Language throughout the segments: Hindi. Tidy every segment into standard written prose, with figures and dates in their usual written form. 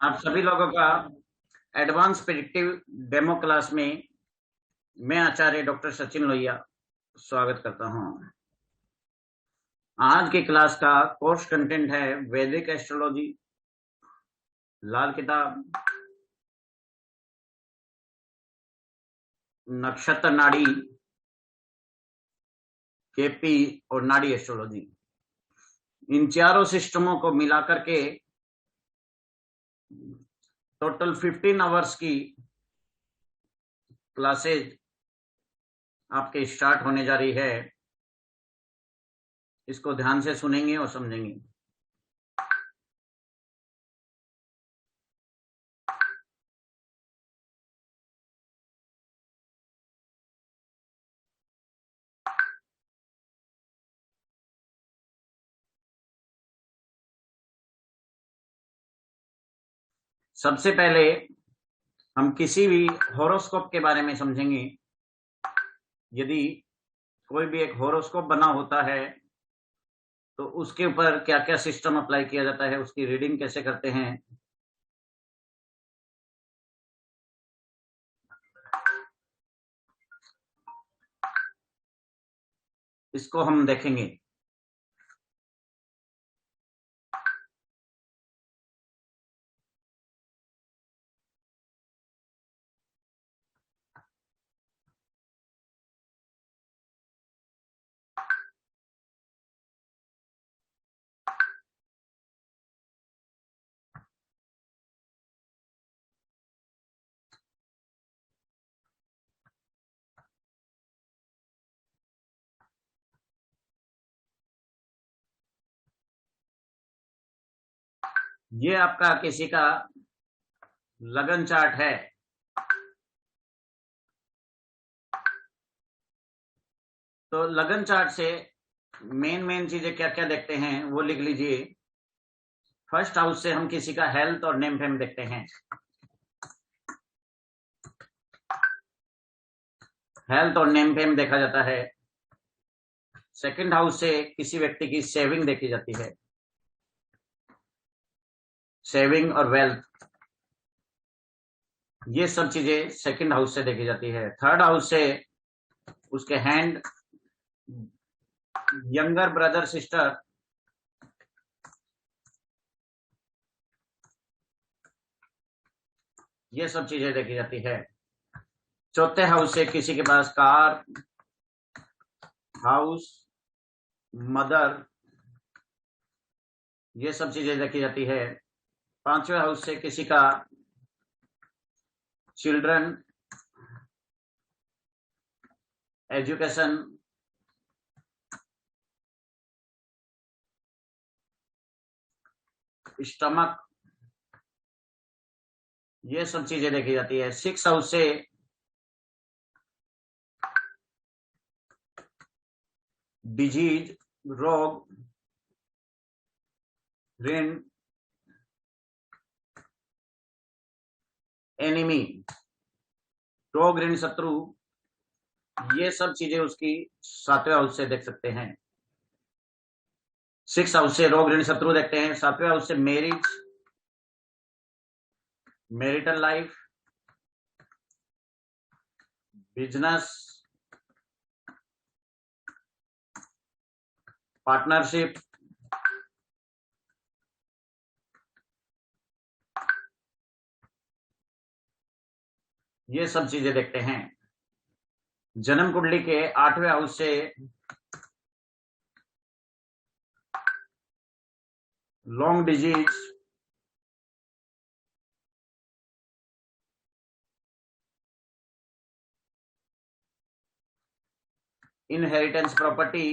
आप सभी लोगों का एडवांस प्रिडिक्टिव डेमो क्लास में मैं आचार्य डॉक्टर सचिन लोहिया स्वागत करता हूं। आज की क्लास का कोर्स कंटेंट है वैदिक एस्ट्रोलॉजी, लाल किताब, नक्षत्र नाड़ी, केपी और नाड़ी एस्ट्रोलॉजी। इन चारों सिस्टमों को मिलाकर के टोटल 15 आवर्स की क्लासेज आपके स्टार्ट होने जा रही है। इसको ध्यान से सुनेंगे और समझेंगे। सबसे पहले हम किसी भी होरोस्कोप के बारे में समझेंगे। यदि कोई भी एक होरोस्कोप बना होता है तो उसके ऊपर क्या क्या सिस्टम अप्लाई किया जाता है, उसकी रीडिंग कैसे करते हैं, इसको हम देखेंगे। ये आपका किसी का लगन चार्ट है। तो लगन चार्ट से मेन चीजें क्या क्या देखते हैं वो लिख लीजिए। फर्स्ट हाउस से हम किसी का हेल्थ और नेम फेम देखते हैं। हेल्थ और नेम फेम देखा जाता है। सेकंड हाउस से किसी व्यक्ति की सेविंग देखी जाती है, सेविंग और वेल्थ, ये सब चीजें सेकंड हाउस से देखी जाती है। थर्ड हाउस से उसके हैंड, यंगर ब्रदर सिस्टर, ये सब चीजें देखी जाती है। चौथे हाउस से किसी के पास कार, हाउस, मदर, ये सब चीजें देखी जाती है। पांचवें हाउस से किसी का चिल्ड्रन, एजुकेशन, स्टमक, ये सब चीजें देखी जाती है। सिक्स हाउस से डिजीज, रोग, ऋण, एनिमी, रोग ऋण शत्रु, ये सब चीजें उसकी सातवें हाउस से देख सकते हैं। सिक्स हाउस से रोग ऋण शत्रु देखते हैं। सातवें हाउस से marriage, marital life, business, partnership, ये सब चीजें देखते हैं। जन्म कुंडली के आठवें हाउस से लॉन्ग डिजीज, इनहेरिटेंस प्रॉपर्टी,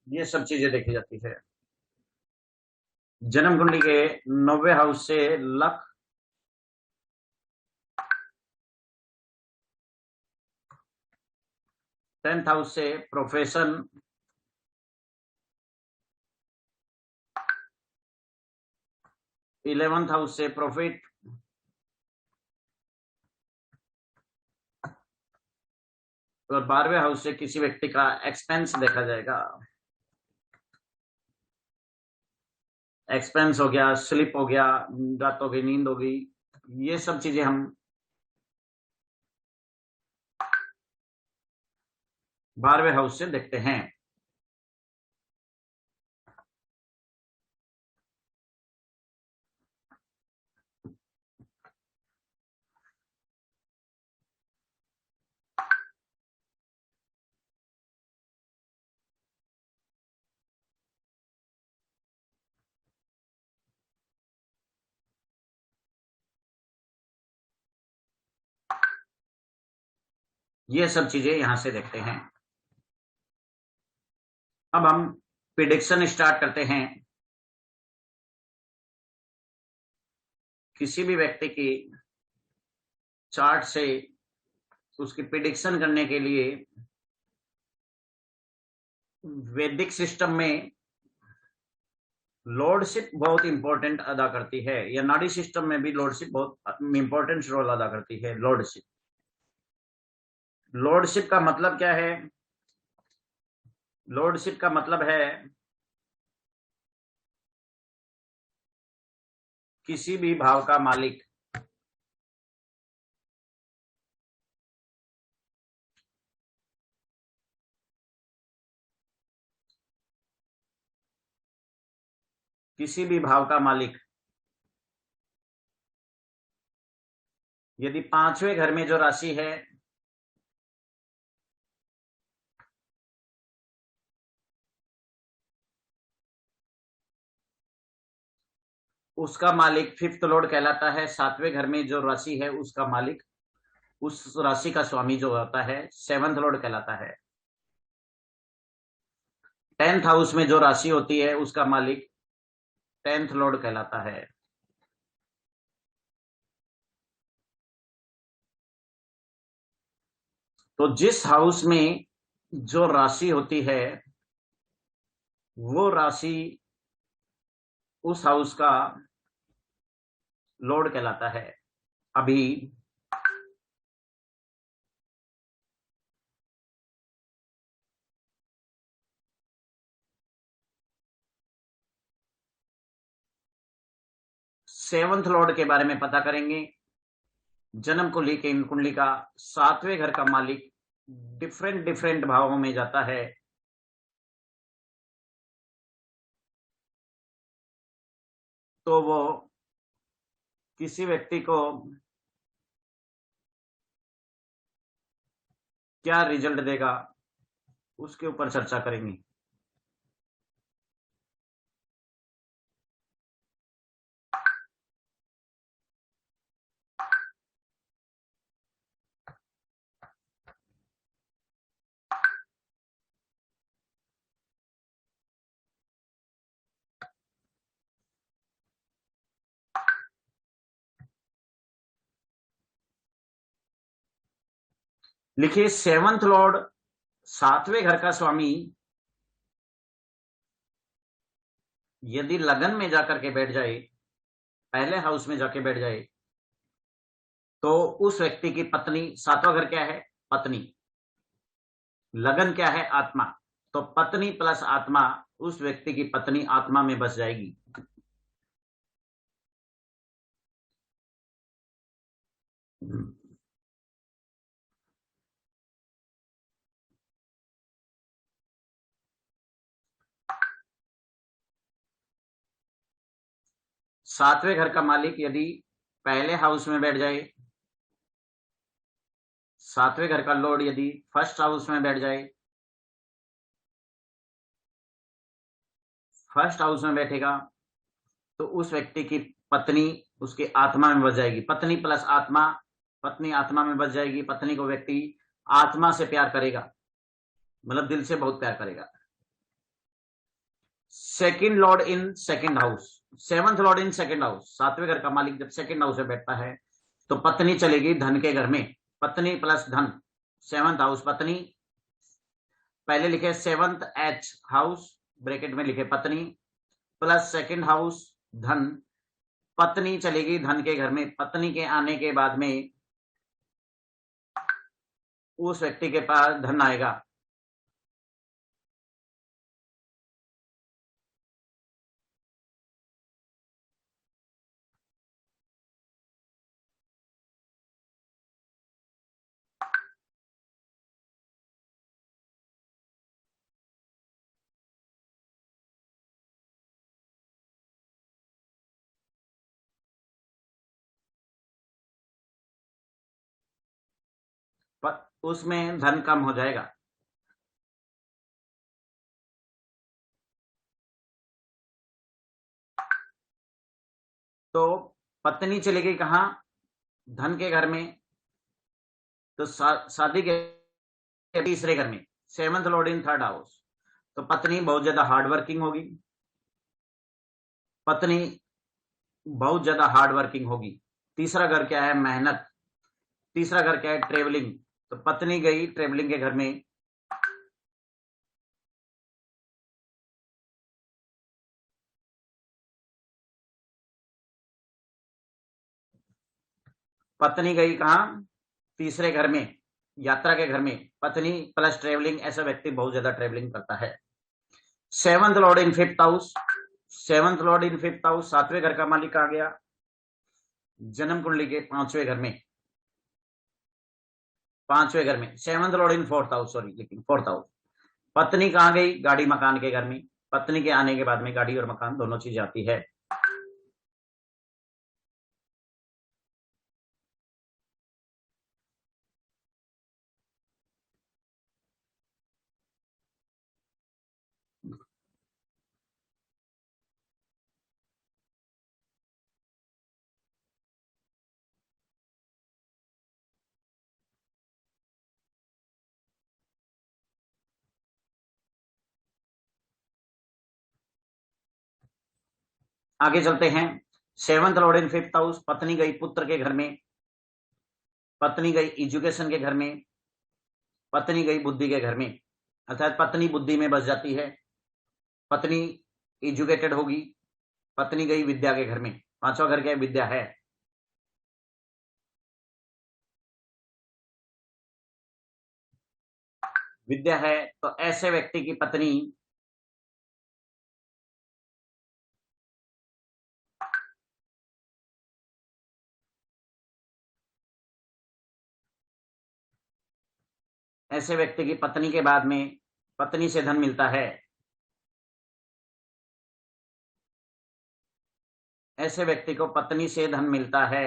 ये सब चीजें देखी जाती है। जन्म कुंडली के 9वें हाउस से लक, 10th हाउस से प्रोफेशन, 11th हाउस से प्रॉफिट, और 12वें हाउस से किसी व्यक्ति का एक्सपेंस देखा जाएगा। एक्सपेंस हो गया, स्लिप हो गया, रातों की नींद हो गई, ये सब चीजें हम 12वें हाउस से देखते हैं। ये सब चीजें यहां से देखते हैं। अब हम प्रिडिक्शन स्टार्ट करते हैं। किसी भी व्यक्ति की चार्ट से उसकी प्रिडिक्शन करने के लिए वैदिक सिस्टम में लॉर्डशिप बहुत इंपॉर्टेंट अदा करती है, या नाड़ी सिस्टम में भी लॉर्डशिप बहुत इंपॉर्टेंट रोल अदा करती है। लॉर्डशिप, लॉर्डशिप का मतलब क्या है? लॉर्डशिप का मतलब है किसी भी भाव का मालिक। किसी भी भाव का मालिक यदि 5वें घर में जो राशि है उसका मालिक 5th लॉर्ड कहलाता है। 7वें घर में जो राशि है उसका मालिक, उस राशि का स्वामी जो होता है 7th लॉर्ड कहलाता है। 10th हाउस में जो राशि होती है उसका मालिक 10th लॉर्ड कहलाता है। तो जिस हाउस में जो राशि होती है वो राशि उस हाउस का लॉर्ड कहलाता है। अभी 7th लॉर्ड के बारे में पता करेंगे। जन्म कुंडली के कुंडली का 7वें घर का मालिक डिफरेंट डिफरेंट भावों में जाता है। तो वो किसी व्यक्ति को क्या रिजल्ट देगा उसके ऊपर चर्चा करेंगे। लिखिए 7th लॉर्ड 7वें घर का स्वामी यदि लगन में जाकर के बैठ जाए, पहले हाउस में जाके बैठ जाए, तो उस व्यक्ति की पत्नी, 7वां घर क्या है? पत्नी। लगन क्या है? आत्मा। तो पत्नी प्लस आत्मा, उस व्यक्ति की पत्नी आत्मा में बस जाएगी। सातवें घर का मालिक यदि पहले हाउस में बैठ जाए, सातवें घर का लॉर्ड यदि फर्स्ट हाउस में बैठ जाए, फर्स्ट हाउस में बैठेगा, तो उस व्यक्ति की पत्नी उसकी आत्मा में बस जाएगी। पत्नी प्लस आत्मा, पत्नी आत्मा में बस जाएगी। पत्नी को व्यक्ति आत्मा से प्यार करेगा, मतलब दिल से बहुत प्यार करेगा। Second lord in second house, 7th lord in second house, 7वें घर का मालिक जब सेकंड हाउस में बैठता है तो पत्नी चलेगी धन के घर में। पत्नी प्लस धन, 7th हाउस पत्नी, पहले लिखे 7th H हाउस, ब्रैकेट में लिखे पत्नी, प्लस सेकंड हाउस धन। पत्नी चलेगी धन के घर में। पत्नी के आने के बाद में उस व्यक्ति के पास धन आएगा। उसमें धन कम हो जाएगा। तो पत्नी चली गई कहाँ? धन के घर में। तो शादी के तीसरे घर में, seventh Lord in third house. तो पत्नी बहुत ज्यादा हार्ड वर्किंग होगी। पत्नी बहुत ज्यादा हार्ड वर्किंग होगी। तीसरा घर क्या है? मेहनत। तीसरा घर क्या है? ट्रेवलिंग। तो पत्नी गई ट्रेवलिंग के घर में। पत्नी गई कहाँ? तीसरे घर में, यात्रा के घर में। पत्नी प्लस ट्रेवलिंग, ऐसा व्यक्ति बहुत ज्यादा ट्रेवलिंग करता है। Seventh Lord in fifth house. Seventh Lord in fifth house, सातवें घर का मालिक आ गया जन्म कुंडली के पांचवें घर में। पांचवें घर में seventh Lord in fourth house, sorry, लेकिन फोर्थ हाउस। पत्नी कहाँ गई? गाड़ी मकान के घर में। पत्नी के आने के बाद में गाड़ी और मकान दोनों चीज आती है। आगे चलते हैं। Seventh Lord in fifth house, पत्नी गई पुत्र के घर में। पत्नी गई एजुकेशन के घर में। पत्नी गई बुद्धि के घर में, अर्थात पत्नी बुद्धि में बस जाती है। पत्नी एजुकेटेड होगी। पत्नी गई विद्या के घर में। पांचवा घर क्या है? विद्या है। विद्या है तो ऐसे व्यक्ति की पत्नी ऐसे व्यक्ति की पत्नी के बाद में पत्नी से धन मिलता है। ऐसे व्यक्ति को पत्नी से धन मिलता है।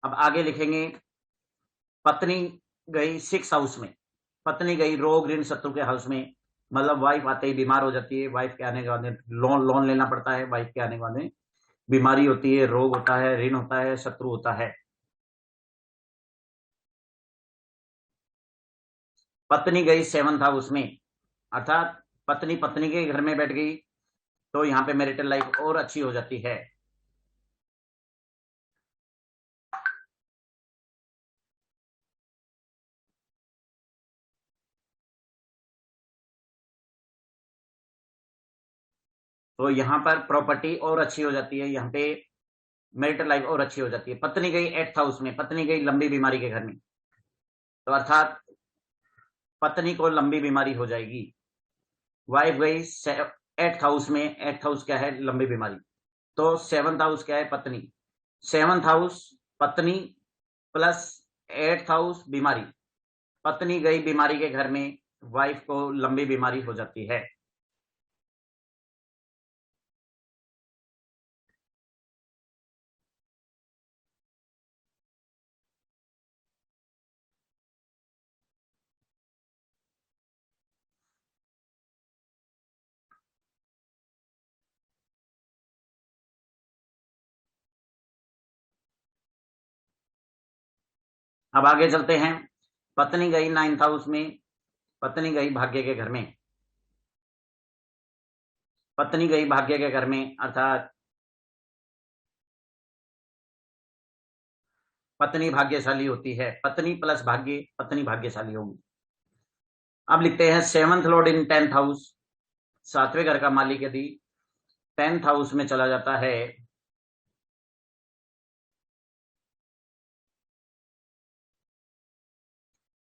अब आगे लिखेंगे, पत्नी गई सिक्स हाउस में। पत्नी गई रोग ऋण शत्रु के हाउस में। मतलब वाइफ आते ही बीमार हो जाती है। वाइफ के आने के बाद लोन लोन लेना पड़ता है। वाइफ के आने के बाद बीमारी होती है, रोग होता है, ऋण होता है, शत्रु होता है। पत्नी गई सेवंथ हाउस में, अर्थात पत्नी पत्नी के घर में बैठ गई तो यहाँ पे मैरिटल लाइफ और अच्छी हो जाती है। तो यहाँ पर प्रॉपर्टी और अच्छी हो जाती है। यहाँ पे मैरिटल लाइफ और अच्छी हो जाती है। पत्नी गई एट्थ हाउस में। पत्नी गई लंबी बीमारी के घर में, तो अर्थात पत्नी को लंबी बीमारी हो जाएगी। वाइफ गई एट्थ हाउस में। एट्थ हाउस क्या है? लंबी बीमारी। तो सेवंथ हाउस क्या है? पत्नी। सेवंथ हाउस पत्नी प्लस एट्थ हाउस बीमारी। पत्नी गई बीमारी के घर में, वाइफ को लंबी बीमारी हो जाती है। अब आगे चलते हैं। पत्नी गई नाइन्थ हाउस में। पत्नी गई भाग्य के घर में। पत्नी गई भाग्य के घर में, अर्थात पत्नी भाग्यशाली होती है। पत्नी प्लस भाग्य, पत्नी भाग्यशाली होगी। अब लिखते हैं seventh Lord in tenth house, सातवें घर का मालिक यदि 10th हाउस में चला जाता है,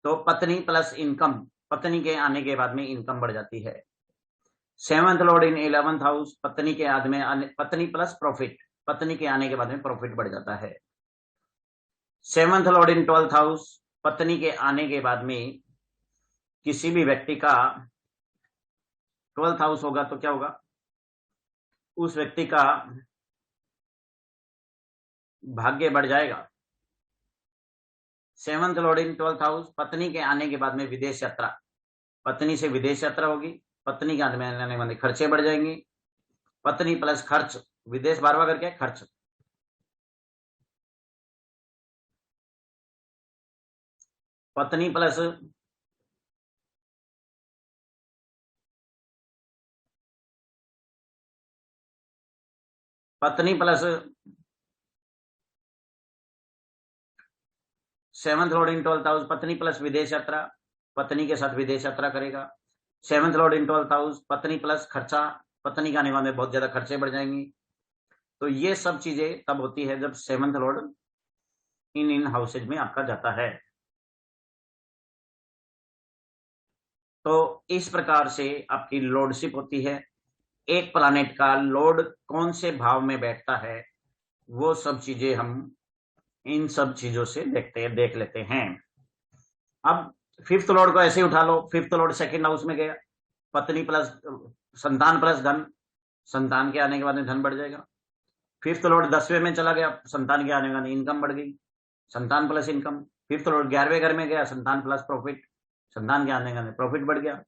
तो पत्नी प्लस इनकम, पत्नी के आने के बाद में इनकम बढ़ जाती है। 7th लॉर्ड इन 11th हाउस, पत्नी के आद में पत्नी प्लस प्रॉफिट, पत्नी के आने के बाद में प्रॉफिट बढ़ जाता है। 7th लॉर्ड इन 12th हाउस, पत्नी के आने के बाद में किसी भी व्यक्ति का 12th हाउस होगा तो क्या होगा, उस व्यक्ति का भाग्य बढ़ जाएगा। 7th लॉर्ड इन 12th हाउस, पत्नी के आने के बाद में विदेश यात्रा, पत्नी से विदेश यात्रा होगी, पत्नी के आने में आने वाले खर्चे बढ़ जाएंगे। पत्नी प्लस खर्च, विदेश बार बार करके खर्च, पत्नी प्लस पत्नी प्लस 7th लॉर्ड इन 12th हाउस, पत्नी प्लस विदेश यात्रा, पत्नी के साथ विदेश यात्रा करेगा। 7th लॉर्ड इन 12th हाउस, पत्नी प्लस खर्चा, पत्नी का आने वाले बहुत ज्यादा खर्चे बढ़ जाएंगे। तो ये सब चीजें तब होती है जब 7th लॉर्ड इन हाउसेज में आपका जाता है। तो इस प्रकार से आपकी लॉर्डशिप होती है। एक प्लैनेट का लॉर्ड कौन से भाव में बैठता है, वो सब चीजें हम इन सब चीजों से देख लेते हैं। अब 5th लॉर्ड को ऐसे ही उठा लो, 5th लॉर्ड 2nd हाउस में गया, पत्नी प्लस संतान प्लस धन, संतान के आने के बाद में धन बढ़ जाएगा। 5th लॉर्ड 10वें में चला गया, संतान के आने के बाद इनकम बढ़ गई, संतान प्लस इनकम। 5th लॉर्ड 11वें घर में गया, संतान प्लस प्रॉफिट, संतान के आने के बाद प्रॉफिट बढ़ गया।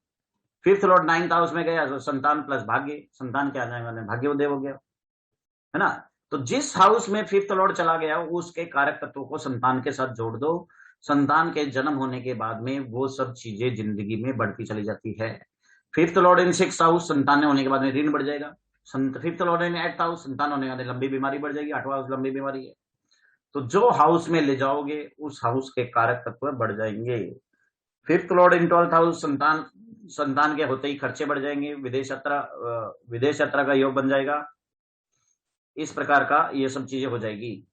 5th लॉर्ड 9th हाउस में गया तो संतान प्लस भाग्य, संतान के आने के बाद भाग्य उदय हो गया, है ना। तो जिस हाउस में 5th लॉर्ड चला गया उसके कारक तत्वों को संतान के साथ जोड़ दो, संतान के जन्म होने के बाद में वो सब चीजें जिंदगी में बढ़ती चली जाती है। 5th लॉर्ड इन 6th हाउस, संतान होने के बाद में ऋण बढ़ जाएगा। 5th लॉर्ड इन 8th हाउस, संतान होने के बाद लंबी बीमारी बढ़ जाएगी। 8वां हाउस लंबी बीमारी है। तो जो हाउस में ले जाओगे उस हाउस के कारक तत्व बढ़ जाएंगे। 5th लॉर्ड इन 12th हाउस, संतान, संतान के होते ही खर्चे बढ़ जाएंगे, विदेश यात्रा का योग बन जाएगा। इस प्रकार का ये सब चीजें हो जाएगी।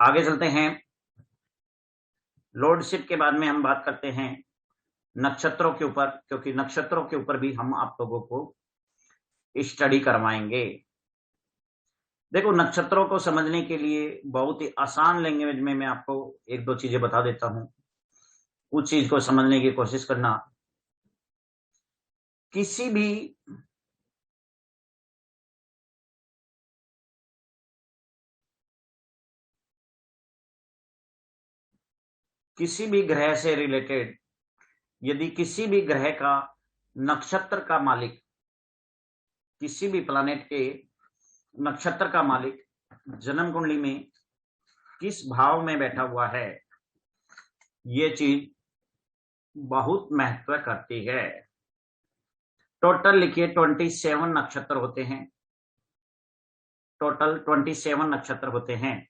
आगे चलते हैं। लॉर्डशिप के बाद में हम बात करते हैं नक्षत्रों के ऊपर, क्योंकि नक्षत्रों के ऊपर भी हम आप लोगों को स्टडी करवाएंगे। देखो, नक्षत्रों को समझने के लिए बहुत ही आसान लैंग्वेज में मैं आपको एक दो चीजें बता देता हूं, उस चीज को समझने की कोशिश करना। किसी भी ग्रह से रिलेटेड, यदि किसी भी ग्रह का नक्षत्र का मालिक, किसी भी प्लैनेट के नक्षत्र का मालिक जन्म कुंडली में किस भाव में बैठा हुआ है, ये चीज बहुत महत्व करती है। टोटल लिखिए 27 नक्षत्र होते हैं, टोटल 27 नक्षत्र होते हैं।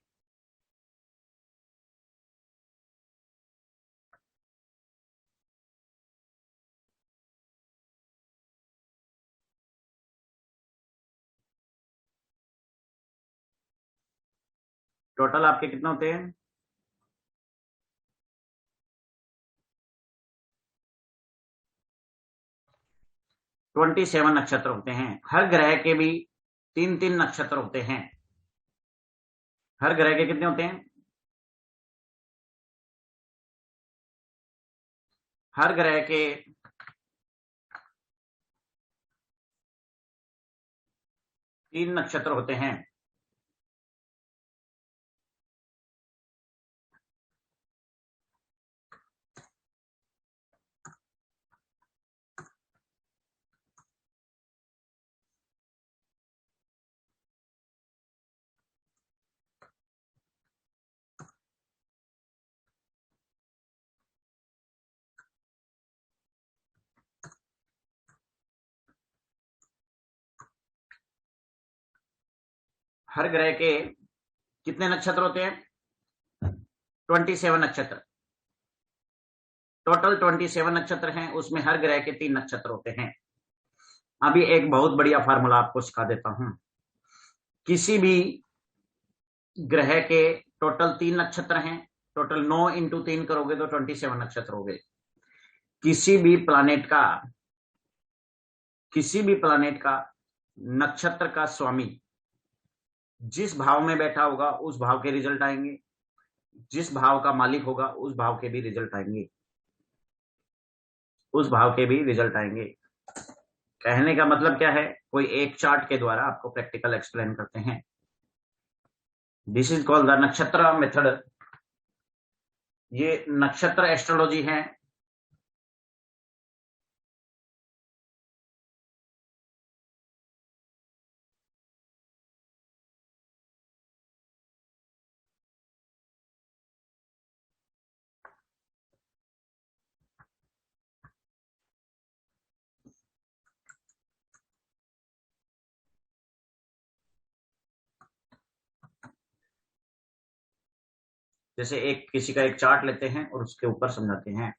टोटल आपके कितने होते हैं? 27 नक्षत्र होते हैं। हर ग्रह के भी 3-3 नक्षत्र होते हैं। हर ग्रह के कितने होते हैं? हर ग्रह के 3 नक्षत्र होते हैं। हर ग्रह के कितने नक्षत्र होते हैं? 27 नक्षत्र। टोटल 27 नक्षत्र हैं, उसमें हर ग्रह के 3 नक्षत्र होते हैं। अभी एक बहुत बढ़िया फार्मूला आपको सिखा देता हूं। किसी भी ग्रह के टोटल 3 नक्षत्र हैं, टोटल 9 इंटू 3 करोगे तो 27 नक्षत्र हो गए। किसी भी प्लानेट का नक्षत्र का स्वामी जिस भाव में बैठा होगा उस भाव के रिजल्ट आएंगे, जिस भाव का मालिक होगा उस भाव के भी रिजल्ट आएंगे, उस भाव के भी रिजल्ट आएंगे। कहने का मतलब क्या है? कोई एक चार्ट के द्वारा आपको प्रैक्टिकल एक्सप्लेन करते हैं। दिस इज कॉल्ड द नक्षत्र मेथड। ये नक्षत्र एस्ट्रोलॉजी है। जैसे एक किसी का एक चार्ट लेते हैं और उसके ऊपर समझाते हैं।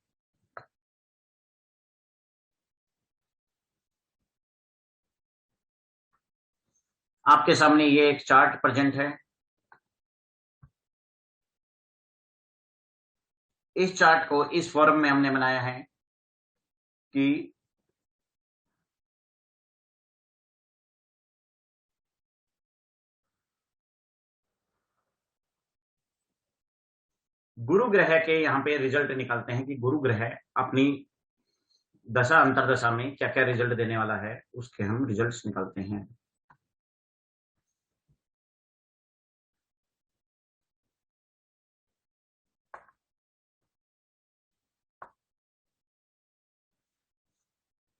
आपके सामने ये एक चार्ट प्रेजेंट है। इस चार्ट को इस फॉर्म में हमने बनाया है कि गुरु ग्रह के यहाँ पे रिजल्ट निकालते हैं कि गुरु ग्रह अपनी दशा अंतरदशा में क्या क्या रिजल्ट देने वाला है, उसके हम रिजल्ट्स निकालते हैं।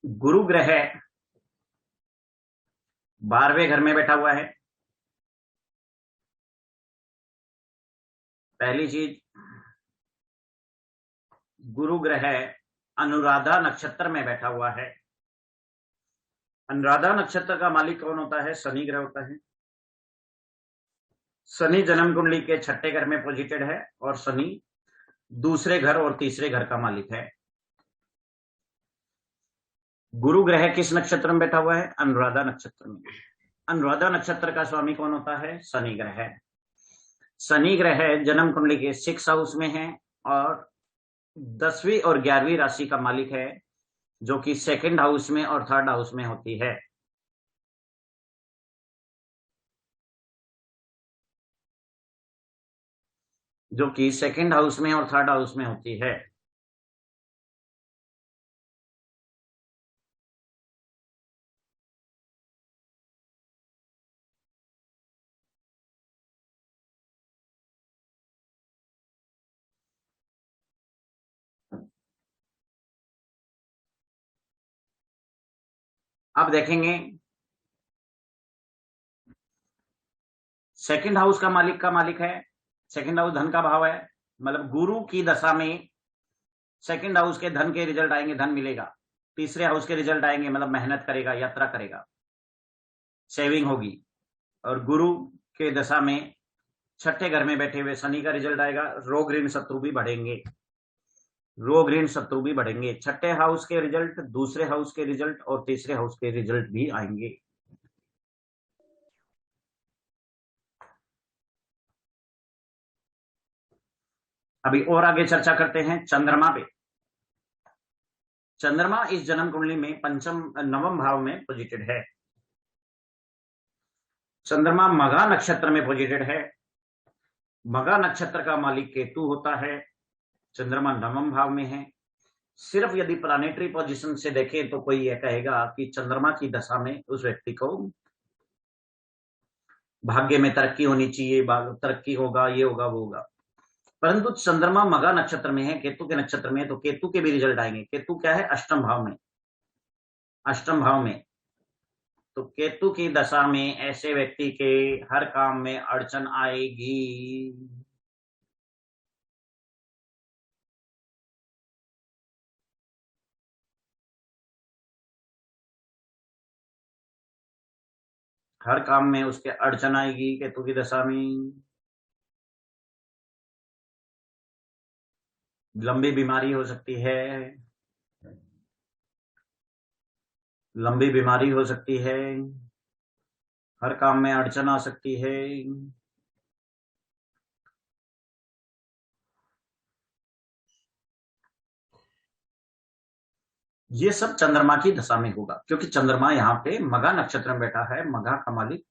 गुरु ग्रह 12वें घर में बैठा हुआ है। पहली चीज, गुरु ग्रह अनुराधा नक्षत्र में बैठा हुआ है। अनुराधा नक्षत्र का मालिक कौन होता है? शनि ग्रह होता है। शनि जन्म कुंडली के 6ठे घर में पोजिटेड है और शनि दूसरे घर और तीसरे घर का मालिक है। गुरु ग्रह किस नक्षत्र में बैठा हुआ है? अनुराधा नक्षत्र में। अनुराधा नक्षत्र का स्वामी कौन होता है? शनि ग्रह। शनि ग्रह जन्म कुंडली के 6 हाउस में है और 10वीं और 11वीं राशि का मालिक है, जो कि सेकंड हाउस में और थर्ड हाउस में होती है। जो कि सेकंड हाउस में और थर्ड हाउस में होती है। अब देखेंगे सेकंड हाउस का मालिक है। सेकंड हाउस धन का भाव है, मतलब गुरु की दशा में सेकंड हाउस के धन के रिजल्ट आएंगे, धन मिलेगा। तीसरे हाउस के रिजल्ट आएंगे, मतलब मेहनत करेगा, यात्रा करेगा, सेविंग होगी। और गुरु के दशा में 6ठे घर में बैठे हुए शनि का रिजल्ट आएगा, रोग ऋण शत्रु भी बढ़ेंगे, रोग ऋण शत्रु भी बढ़ेंगे। 6ठे हाउस के रिजल्ट, दूसरे हाउस के रिजल्ट और तीसरे हाउस के रिजल्ट भी आएंगे। अभी और आगे चर्चा करते हैं चंद्रमा पे। चंद्रमा इस जन्म कुंडली में नवम भाव में पोजिटेड है। चंद्रमा मघा नक्षत्र में पोजिटेड है। मघा नक्षत्र का मालिक केतु होता है। चंद्रमा नवम भाव में है। सिर्फ यदि प्लानेटरी पोजीशन से देखें तो कोई यह कहेगा कि चंद्रमा की दशा में उस व्यक्ति को भाग्य में तरक्की होनी चाहिए, तरक्की होगा, ये होगा, वो होगा। परंतु चंद्रमा मघा नक्षत्र में है, केतु के नक्षत्र में है, तो केतु के भी रिजल्ट आएंगे। केतु क्या है? अष्टम भाव में। अष्टम भाव में तो केतु की दशा में ऐसे व्यक्ति के हर काम में अड़चन आएगी। हर काम में उसके अड़चन आएगी केतु की दशा में। लंबी बीमारी हो सकती है, लंबी बीमारी हो सकती है, हर काम में अड़चन आ सकती है। ये सब चंद्रमा की दशा में होगा, क्योंकि चंद्रमा यहाँ पे मघा नक्षत्र में बैठा है। मघा का मालिक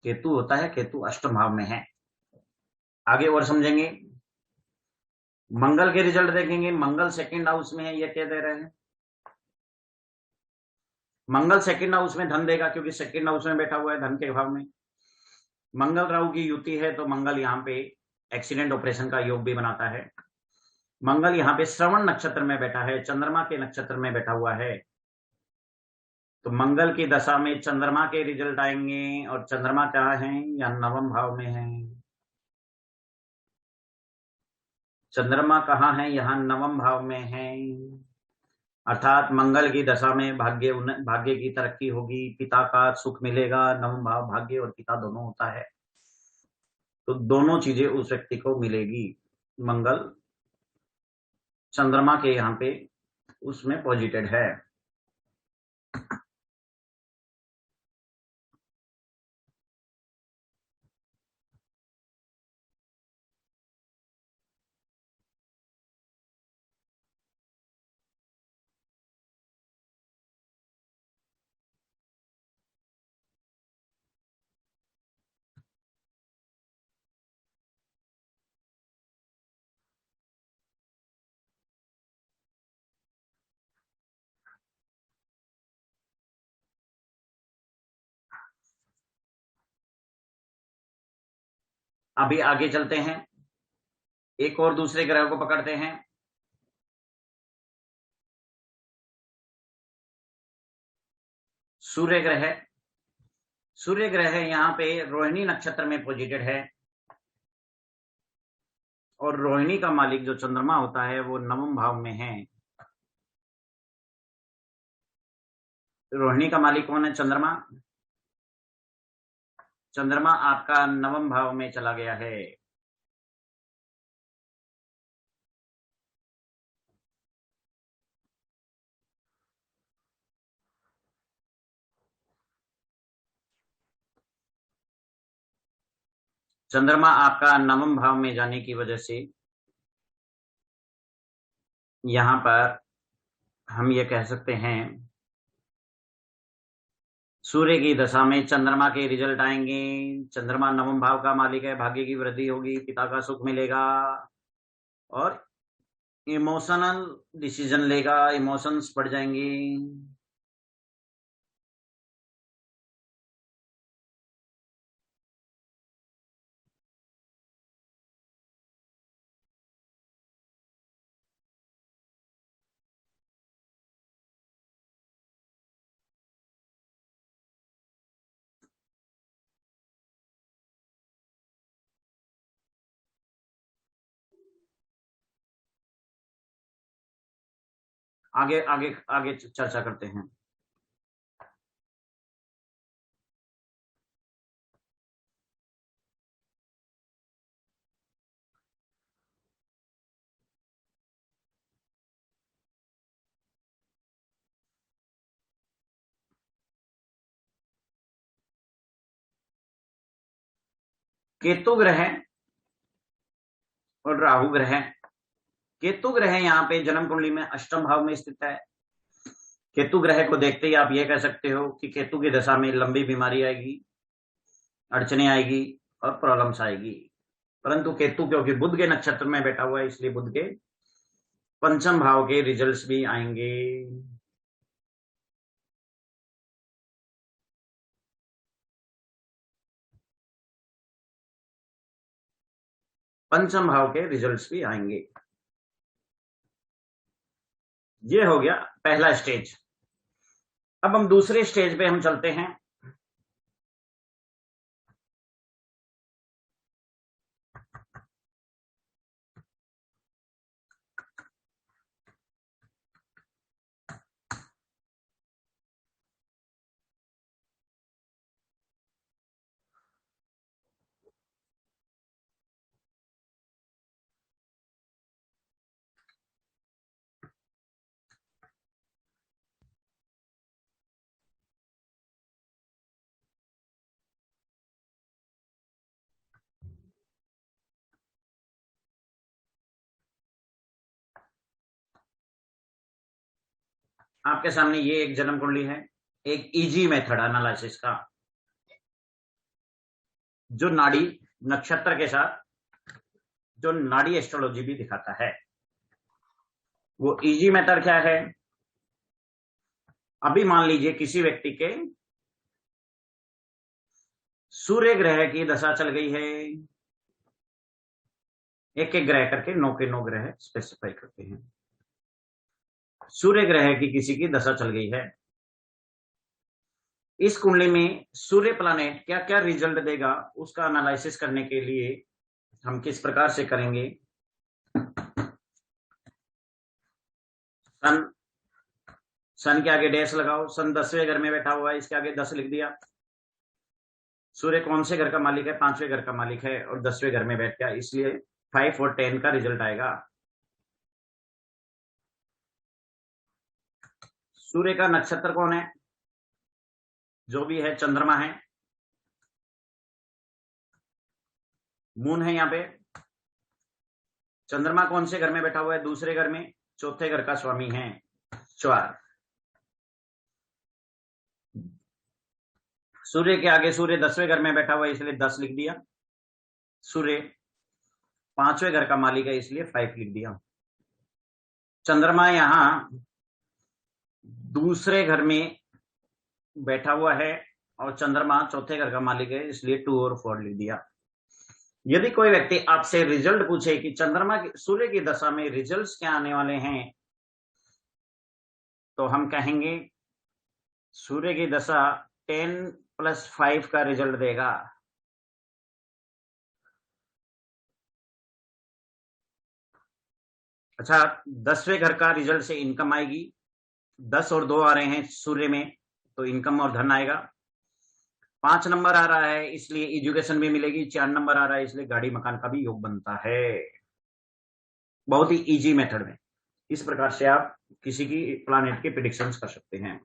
केतु होता है, केतु अष्टम भाव में है। आगे और समझेंगे। मंगल के रिजल्ट देखेंगे। मंगल सेकंड हाउस में है, ये क्या दे रहे हैं? मंगल सेकंड हाउस में धन देगा, क्योंकि सेकंड हाउस में बैठा हुआ है धन के भाव में। मंगल राहु की युति है, तो मंगल यहाँ पे एक्सीडेंट ऑपरेशन का योग भी बनाता है। मंगल यहाँ पे श्रवण नक्षत्र में बैठा है, चंद्रमा के नक्षत्र में बैठा हुआ है। तो मंगल की दशा में चंद्रमा के रिजल्ट आएंगे, और चंद्रमा क्या है? या नवम भाव में है। चंद्रमा कहाँ है? यहाँ नवम भाव में है। अर्थात मंगल की दशा में भाग्य की तरक्की होगी, पिता का सुख मिलेगा। नवम भाव भाग्य और पिता दोनों होता है, तो दोनों चीजें उस व्यक्ति को मिलेगी। मंगल चंद्रमा के यहाँ पे उसमें पॉजिटेड है। अभी आगे चलते हैं, एक और दूसरे ग्रह को पकड़ते हैं। सूर्य ग्रह। सूर्य ग्रह यहाँ पे रोहिणी नक्षत्र में पोजिटेड है, और रोहिणी का मालिक जो चंद्रमा होता है वो नवम भाव में है। रोहिणी का मालिक कौन है? चंद्रमा। चंद्रमा आपका नवम भाव में चला गया है। चंद्रमा आपका नवम भाव में जाने की वजह से यहाँ पर हम ये कह सकते हैं, सूर्य की दशा में चंद्रमा के रिजल्ट आएंगे। चंद्रमा नवम भाव का मालिक है, भाग्य की वृद्धि होगी, पिता का सुख मिलेगा, और इमोशनल डिसीजन लेगा, इमोशंस बढ़ जाएंगे। आगे आगे आगे चर्चा करते हैं। केतु ग्रह और राहु ग्रह। केतु ग्रह यहाँ पे जन्म कुंडली में अष्टम भाव में स्थित है। केतु ग्रह को देखते ही आप ये कह सकते हो कि केतु की दशा में लंबी बीमारी आएगी, अड़चने आएगी, और प्रॉब्लम्स आएगी। परंतु केतु क्योंकि बुध के नक्षत्र में बैठा हुआ है, इसलिए बुध के पंचम भाव के रिजल्ट्स भी आएंगे। पंचम भाव के रिजल्ट्स भी आएंगे। ये हो गया पहला स्टेज। अब हम दूसरे स्टेज पे हम चलते हैं। आपके सामने ये एक जन्म कुंडली है, एक इजी मेथड एनालिसिस का, जो नाड़ी नक्षत्र के साथ जो नाड़ी एस्ट्रोलॉजी भी दिखाता है। वो इजी मेथड क्या है? अभी मान लीजिए किसी व्यक्ति के सूर्य ग्रह की दशा चल गई है, एक एक ग्रह करके 9 के 9 ग्रह स्पेसिफाई करते हैं। सूर्य ग्रह की किसी की दशा चल गई है, इस कुंडली में सूर्य प्लैनेट क्या क्या रिजल्ट देगा, उसका एनालिसिस करने के लिए हम किस प्रकार से करेंगे। सन के आगे डैश लगाओ, सन 10वें घर में बैठा हुआ है, इसके आगे 10 लिख दिया। सूर्य कौन से घर का मालिक है? 5वें घर का मालिक है और 10वें घर में बैठ गया, इसलिए 5 और 10 का रिजल्ट आएगा। सूर्य का नक्षत्र कौन है? जो भी है, चंद्रमा है, मून है यहाँ पे। चंद्रमा कौन से घर में बैठा हुआ है? दूसरे घर में, चौथे घर का स्वामी है 4। सूर्य के आगे सूर्य 10वें घर में बैठा हुआ है, इसलिए 10 लिख दिया। सूर्य 5वें घर का मालिक है, इसलिए 5 लिख दिया। चंद्रमा यहां दूसरे घर में बैठा हुआ है और चंद्रमा चौथे घर का मालिक है, इसलिए 2 और 4 लिख दिया। यदि कोई व्यक्ति आपसे रिजल्ट पूछे कि चंद्रमा की सूर्य की दशा में रिजल्ट्स क्या आने वाले हैं, तो हम कहेंगे सूर्य की दशा 10+5 का रिजल्ट देगा। अच्छा, 10वें घर का रिजल्ट से इनकम आएगी। 10 और 2 आ रहे हैं सूर्य में, तो इनकम और धन आएगा। 5 नंबर आ रहा है, इसलिए एजुकेशन भी मिलेगी। 4 नंबर आ रहा है, इसलिए गाड़ी मकान का भी योग बनता है। बहुत ही इजी मेथड में इस प्रकार से आप किसी की प्लैनेट के प्रेडिक्शंस कर सकते हैं।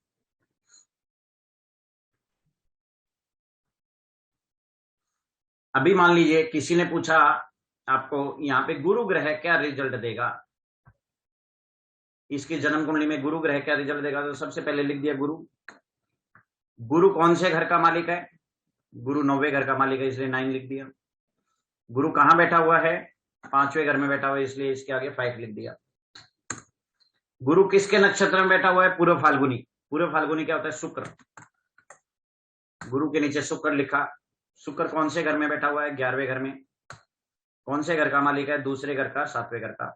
अभी मान लीजिए किसी ने पूछा आपको यहाँ पे गुरु ग्रह क्या रिजल्ट देगा, इसकी जन्म कुंडली में गुरु ग्रह क्या रिजल्ट देगा, तो सबसे पहले लिख दिया गुरु। गुरु कौन से घर का मालिक है? गुरु 9वें घर का मालिक है, इसलिए 9 लिख दिया। गुरु कहां बैठा हुआ है? 5वें घर में बैठा हुआ है, इसलिए इसके आगे 5 लिख दिया। गुरु किसके नक्षत्र में बैठा हुआ है? पूर्व फाल्गुनी। पूर्व फाल्गुनी क्या होता है? शुक्र। गुरु के नीचे शुक्र लिखा। शुक्र कौन से घर में बैठा हुआ है? 11वें घर में। कौन से घर का मालिक है? दूसरे घर का, 7वें घर का।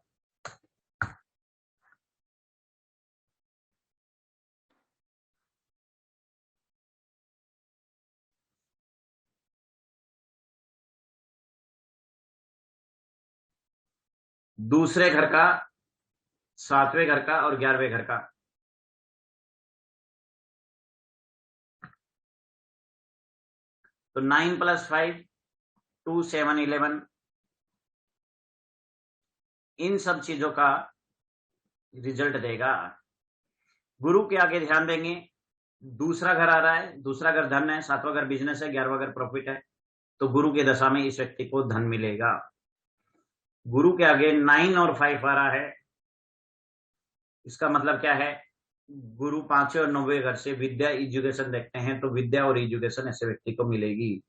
दूसरे घर का, 7वें घर का और 11वें घर का। तो 9+5 2 7 11, इन सब चीजों का रिजल्ट देगा। गुरु के आगे ध्यान देंगे, दूसरा घर आ रहा है, दूसरा घर धन है, 7वां घर बिजनेस है, 11वां घर प्रॉफिट है, तो गुरु की दशा में इस व्यक्ति को धन मिलेगा। गुरु के आगे 9 और 5 आ रहा है, इसका मतलब क्या है? गुरु 5वें और 9वें घर से विद्या एजुकेशन देखते हैं, तो विद्या और एजुकेशन ऐसे व्यक्ति को मिलेगी।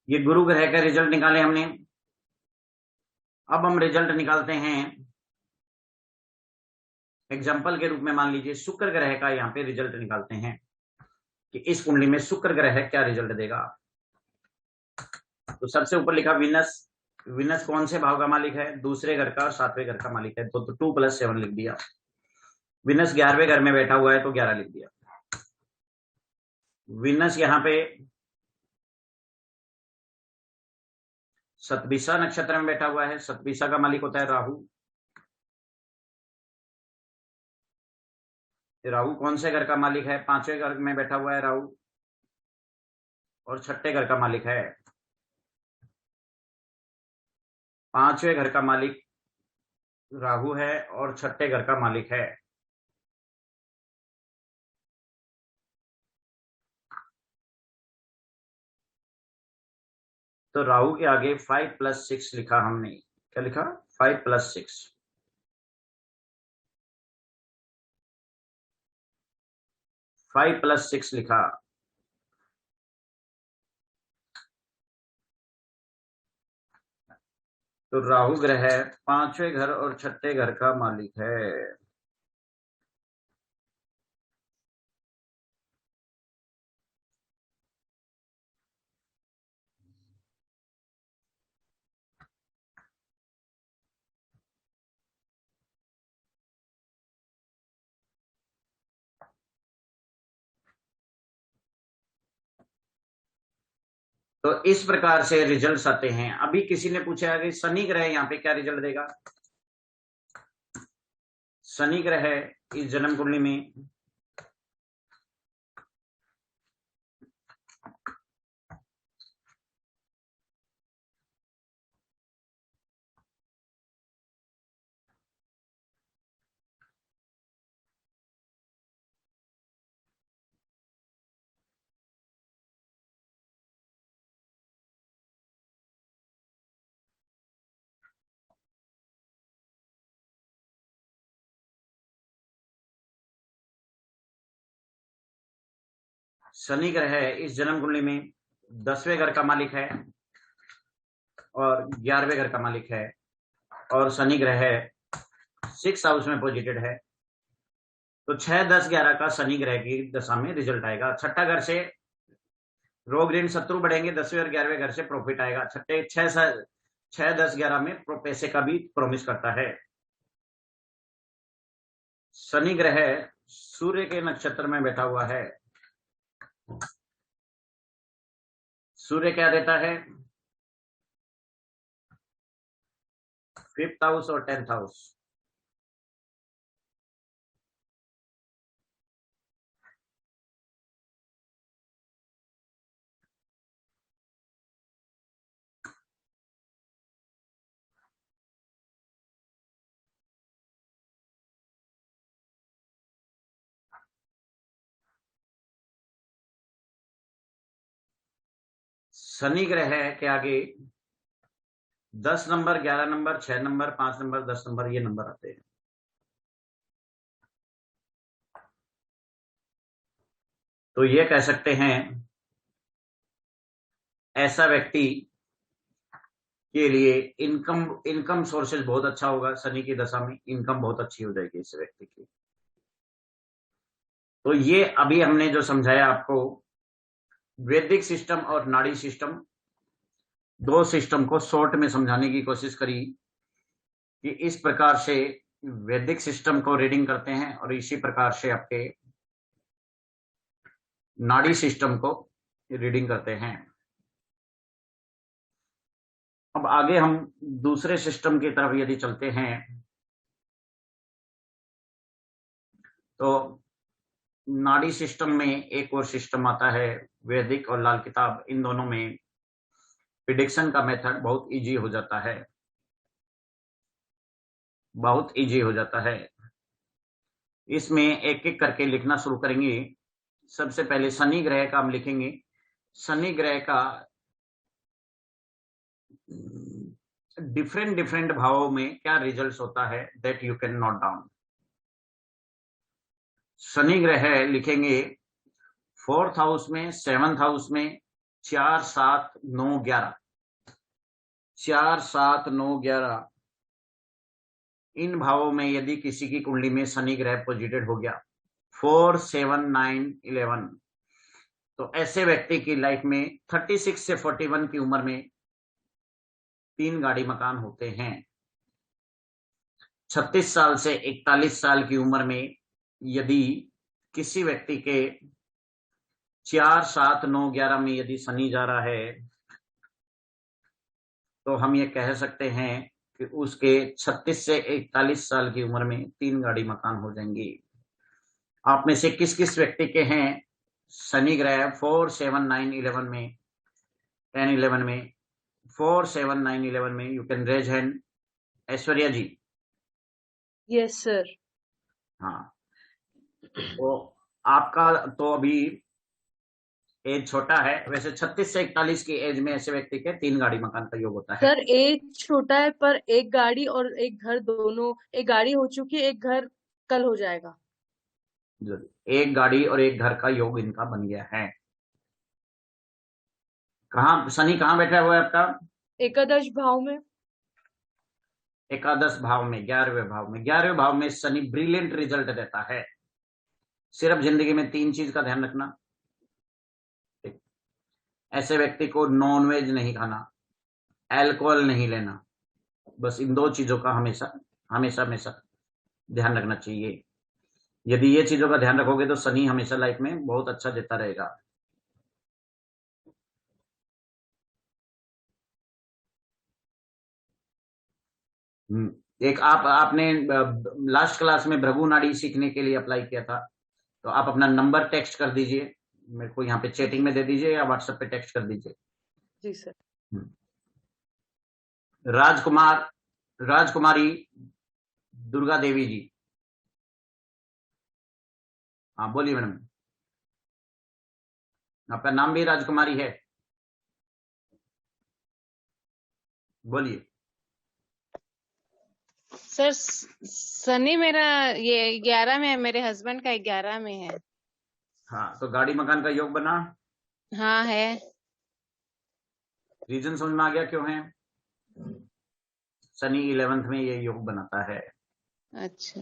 ये गुरु ग्रह का रिजल्ट निकाले हमने। अब हम रिजल्ट निकालते हैं एग्जाम्पल के रूप में। मान लीजिए शुक्र ग्रह का यहाँ पे रिजल्ट निकालते हैं कि इस कुंडली में शुक्र ग्रह क्या रिजल्ट देगा। तो सबसे ऊपर लिखा विनस। विनस कौन से भाव का मालिक है? दूसरे घर का और 7वें घर का मालिक है, तो 2+7 लिख दिया। विनस 11वें घर में बैठा हुआ है, तो 11 लिख दिया। विनस यहाँ पे सतभिषा नक्षत्र में बैठा हुआ है, सतभिषा का मालिक होता है राहु। राहु कौन से घर का मालिक है? पांचवें घर में बैठा हुआ है राहु, और छठे घर का मालिक है। पांचवें घर का मालिक राहु है और छठे घर का मालिक है। तो राहु के आगे 5 + 6 लिखा हमने। क्या लिखा? 5 + 6। 5 + 6 लिखा। तो राहु ग्रह पांचवें घर और छठे घर का मालिक है। तो इस प्रकार से रिजल्ट्स आते हैं। अभी किसी ने पूछा कि शनि ग्रह यहाँ पे क्या रिजल्ट देगा? शनि ग्रह इस जन्म कुंडली में शनि ग्रह इस जन्म कुंडली में 10वें घर का मालिक है और 11वें घर का मालिक है, और शनि ग्रह 6 हाउस में पोजिटेड है। तो 6, 10, 11 का शनि ग्रह की दशा में रिजल्ट आएगा। छठा घर से रोग ऋण शत्रु बढ़ेंगे, 10वें और 11वें घर से प्रॉफिट आएगा। छठे 6, 10, 11 में पैसे का भी प्रॉमिस करता है। शनि ग्रह सूर्य के नक्षत्र में बैठा हुआ है। सूर्य क्या देता है? 5th हाउस और 10th हाउस। शनि ग्रह के आगे 10 number, 11 number, 6 number, 5 number, 10 number, ये नंबर आते हैं। तो ये कह सकते हैं ऐसा व्यक्ति के लिए इनकम सोर्सेज बहुत अच्छा होगा। शनि की दशा में इनकम बहुत अच्छी हो जाएगी इस व्यक्ति की। तो ये अभी हमने जो समझाया आपको, वैदिक सिस्टम और नाड़ी सिस्टम, दो सिस्टम को शॉर्ट में समझाने की कोशिश करी कि इस प्रकार से वैदिक सिस्टम को रीडिंग करते हैं और इसी प्रकार से आपके नाड़ी सिस्टम को रीडिंग करते हैं। अब आगे हम दूसरे सिस्टम की तरफ यदि चलते हैं तो नाड़ी सिस्टम में एक और सिस्टम आता है, वैदिक और लाल किताब, इन दोनों में प्रिडिक्शन का मेथड बहुत इजी हो जाता है, बहुत इजी हो जाता है। इसमें एक एक करके लिखना शुरू करेंगे। सबसे पहले शनि ग्रह का हम लिखेंगे। शनि ग्रह का डिफरेंट डिफरेंट भावों में क्या रिजल्ट्स होता है, that you can note down. Shani ग्रह लिखेंगे 4th हाउस में, 7th हाउस में, 4, 7, 9, 11, 4, 7, 9, 11 इन भावों में यदि किसी की कुंडली में शनि ग्रह पोजिटेड हो गया, 4, 7, 9, 11, तो ऐसे व्यक्ति की लाइफ में 36 से 41 की उम्र में 3 गाड़ी मकान होते हैं। 36 साल से 41 साल की उम्र में यदि किसी व्यक्ति के 4, 7, 9, 11 में यदि शनि जा रहा है तो हम ये कह सकते हैं कि उसके 36 से 41 साल की उम्र में 3 गाड़ी मकान हो जाएंगी। आप में से किस किस व्यक्ति के हैं शनि ग्रह 4, 7, 9, 11 में, 10, 11 में, 4, 7, 9, 11 में? You can raise hand. Aishwarya ji. Yes sir. हाँ, तो आपका तो अभी एज छोटा है। वैसे 36 से 41 की एज में ऐसे व्यक्ति के 3 गाड़ी मकान का योग होता है। सर एज छोटा है पर एक गाड़ी और एक घर दोनों, एक गाड़ी हो चुकी है, एक घर कल हो जाएगा। एक गाड़ी और एक घर का योग इनका बन गया है। कहाँ शनि कहाँ बैठा हुआ है आपका? एकादश भाव में। एकादश भाव में, 11वें भाव में। 11वें भाव में शनि ब्रिलियंट रिजल्ट देता है। सिर्फ जिंदगी में 3 चीज का ध्यान रखना। ऐसे व्यक्ति को नॉनवेज नहीं खाना, अल्कोहल नहीं लेना, बस इन 2 चीजों का हमेशा हमेशा हमेशा ध्यान रखना चाहिए। यदि ये चीजों का ध्यान रखोगे तो शनि हमेशा लाइफ में बहुत अच्छा देता रहेगा। एक आपने लास्ट क्लास में भृगु नाड़ी सीखने के लिए अप्लाई किया था, तो आप अपना नंबर टेक्स्ट कर दीजिए मेरे को, यहाँ पे चैटिंग में दे दीजिए या व्हाट्सएप पे टेक्स्ट कर दीजिए। जी सर। राजकुमार, राजकुमारी दुर्गा देवी जी। हाँ बोलिए मैडम। आपका नाम भी राजकुमारी है? बोलिए। सर शनि मेरा ये 11 में है, मेरे हस्बैंड का 11 में है। हाँ, तो गाड़ी मकान का योग बना? हाँ है। रीजन समझ में आ गया क्यों है? शनि 11th में ये योग बनाता है। अच्छा।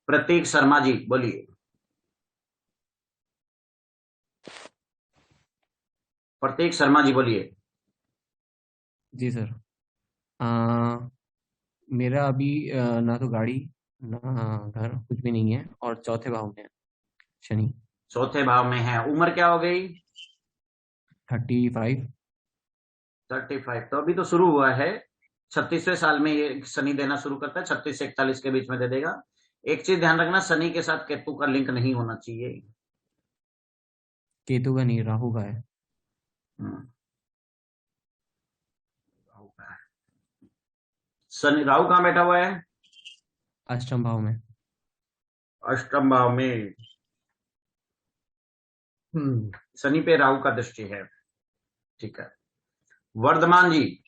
प्रतीक शर्मा जी बोलिए। प्रतीक शर्मा जी बोलिए। जी सर। मेरा अभी ना तो गाड़ी ना घर कुछ भी नहीं है और चौथे भाव में है शनि। चौथे भाव में है। उम्र क्या हो गई? 35। 35। तो अभी तो शुरू हुआ है। 36वें साल में ये शनि देना शुरू करता है, 36 से 41 के बीच में दे देगा। एक चीज ध्यान रखना, शनि के साथ केतु का लिंक नहीं होना चाहिए। केतु का नहीं, राहु का है। राहु का है। शनि, राहु कहाँ बैठा हुआ है? अष्टम भाव में। अष्टम भाव में। शनि पे राहु का दृष्टि है। ठीक है। वर्धमान जी।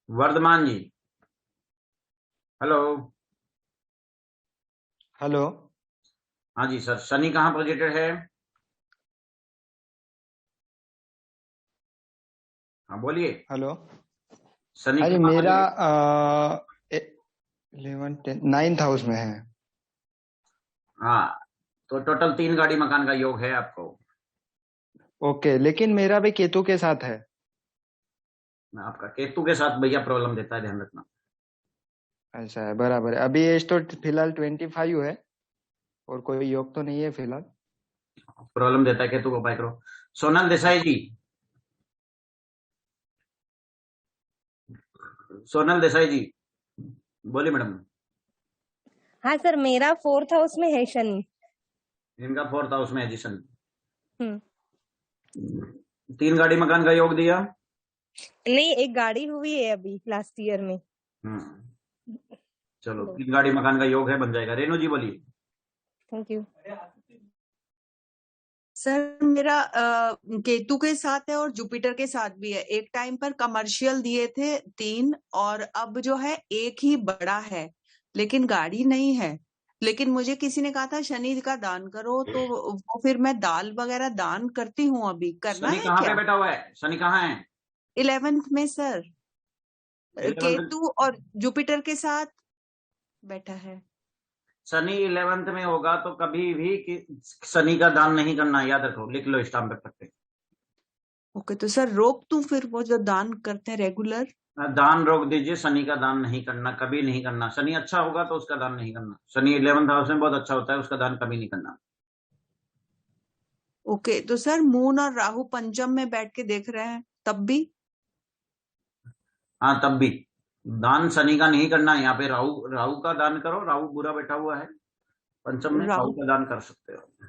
वर्धमान जी, हेलो। हेलो। हाँ जी सर, शनि कहाँ पोजिटेड है? हाँ बोलिए। हेलो। शनि हाँ जी, कहाँ मेरा पोजिटेड? 11, 10, 9th हाउस में है। हाँ, तो टोटल 3 गाड़ी मकान का योग है आपको। ओके, लेकिन मेरा भी केतु के साथ है। आपका केतु के साथ भैया प्रॉब्लम देता है, ध्यान रखना। ऐसा है, बराबर है। अभी एज तो फिलहाल 25 है और कोई योग तो नहीं है फिलहाल। प्रॉब्लम देता है केतु को, उपाय करो। सोनल देसाई जी। सोनल देसाई जी बोलिए मैडम। हाँ सर, मेरा 4th हाउस में है शनि। इनका 4th हाउस में है जी शनि। हम्म। 3 गाड़ी मकान का योग दिया। नहीं, एक गाड़ी हुई है अभी लास्ट ईयर में। चलो, 3 गाड़ी मकान का योग है, बन जाएगा। रेणु जी बोलिए। Thank you sir. मेरा केतु के साथ है और जुपिटर के साथ भी है। एक टाइम पर कमर्शियल दिए थे 3 और अब जो है एक ही बड़ा है, लेकिन गाड़ी नहीं है। लेकिन मुझे किसी ने कहा था शनि का दान करो, तो वो फिर मैं दाल वगैरह दान करती हूँ। अभी करना शनि है कहाँ पे क्या? बैठा हुआ है? शनि कहाँ है? 11th में सर। 11th। केतु और जुपिटर के साथ बैठा है। शनि 11th में होगा तो कभी भी शनि का दान नहीं करना, याद रखो, लिख लो स्टाम्प पेपर पे। ओके, तो सर रोक दूं फिर वो जो दान करते हैं रेगुलर? दान रोक दीजिए, शनि का दान नहीं करना, कभी नहीं करना। शनि अच्छा होगा तो उसका दान नहीं करना। शनि 11th हाउस में बहुत अच्छा होता है, उसका दान कभी नहीं करना। ओके, तो सर मून और राहु पंचम में बैठ के देख रहे हैं तब भी? हाँ तब भी। दान शनि का नहीं करना है यहाँ पे। राहु राहु का दान करो। राहु बुरा बैठा हुआ है पंचम में, राहु राहु का दान कर सकते हो।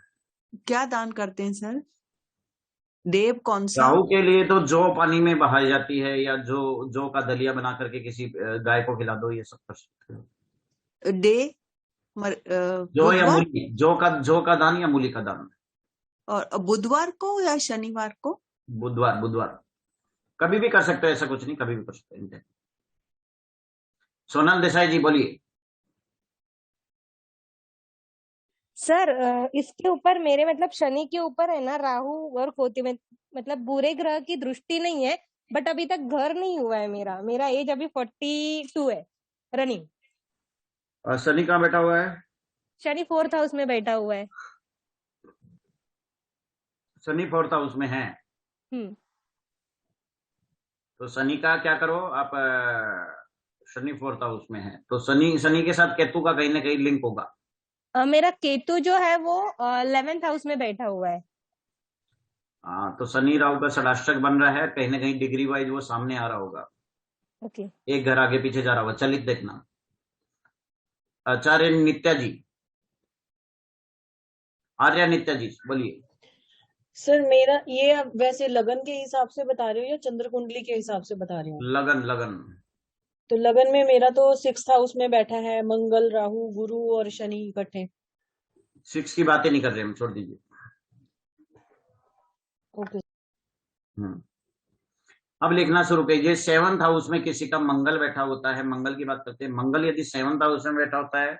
क्या दान करते हैं सर? देव कौन सा? राहु के लिए तो जौ पानी में बहाई जाती है, या जौ का दलिया बना करके किसी गाय को खिला दो, ये सब कर सकते हो। डे जौ या बुधवार मूली, जौ का दान या मूली का दान। और बुधवार को या शनिवार को? बुधवार, बुधवार कभी भी कर सकते हो, ऐसा कुछ नहीं, कभी भी कर सकते हो। सोनल देसाई जी बोलिए। सर इसके ऊपर मेरे मतलब शनि के ऊपर है ना राहु और केतु में, मतलब बुरे ग्रह की दृष्टि नहीं है, बट अभी तक घर नहीं हुआ है मेरा। मेरा एज अभी 42 है रनिंग। और शनि कहाँ बैठा हुआ है? शनि 4th हाउस में बैठा हुआ है। शनि 4th हाउस में है। हम्म। तो शनि का क्या करो आप, शनि 4th हाउस में है तो शनि के साथ केतु का कहीं ना कहीं लिंक होगा। मेरा केतु जो है वो 11th हाउस में बैठा हुआ है। हाँ, तो शनि राहु का षडाष्टक बन रहा है, कहीं ना कहीं डिग्री वाइज वो सामने आ रहा होगा। ओके। एक घर आगे पीछे जा रहा होगा, चलित देखना। आचार्य नित्या जी, आर्या नित्या जी बोलिए। सर मेरा ये आप वैसे लगन के हिसाब से बता रहे हो या चंद्र कुंडली के हिसाब से बता रहे हो? लगन, लगन। तो लगन में मेरा तो 6th हाउस में बैठा है मंगल, राहु, गुरु और शनि इकट्ठे। 6 की बातें नहीं कर रहे हम, छोड़ दीजिए। ओके। अब लिखना शुरू कीजिए। 7th हाउस में किसी का मंगल बैठा होता है, मंगल की बात करते हैं। मंगल यदि 7th हाउस में बैठा होता है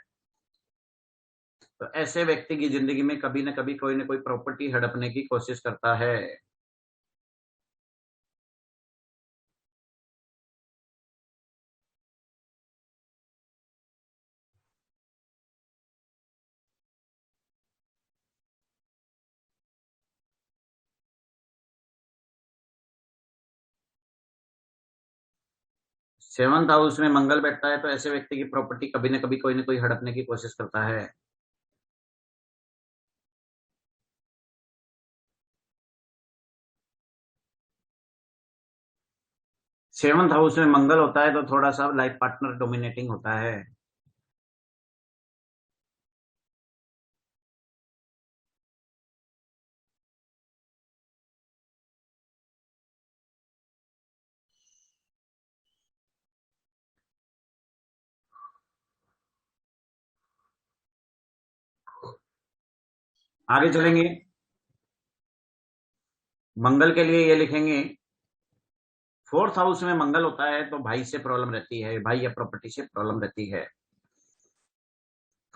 तो ऐसे व्यक्ति की जिंदगी में कभी ना कभी कोई ना कोई प्रॉपर्टी हड़पने की कोशिश करता है। सेवंथ हाउस में मंगल बैठता है तो ऐसे व्यक्ति की प्रॉपर्टी कभी ना कभी कोई ना कोई हड़पने की कोशिश करता है। सेवंथ हाउस में मंगल होता है तो थोड़ा सा लाइफ पार्टनर डोमिनेटिंग होता है। आगे चलेंगे। मंगल के लिए ये लिखेंगे, 4th हाउस में मंगल होता है तो भाई से प्रॉब्लम रहती है, भाई या प्रॉपर्टी से प्रॉब्लम रहती है।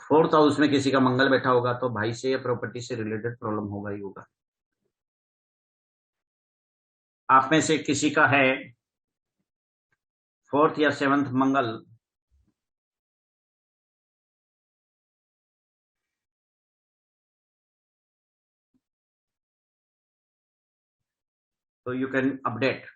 4th हाउस में किसी का मंगल बैठा होगा तो भाई से या प्रॉपर्टी से रिलेटेड प्रॉब्लम होगा ही होगा। आप में से किसी का है 4th या 7th मंगल, तो you can update.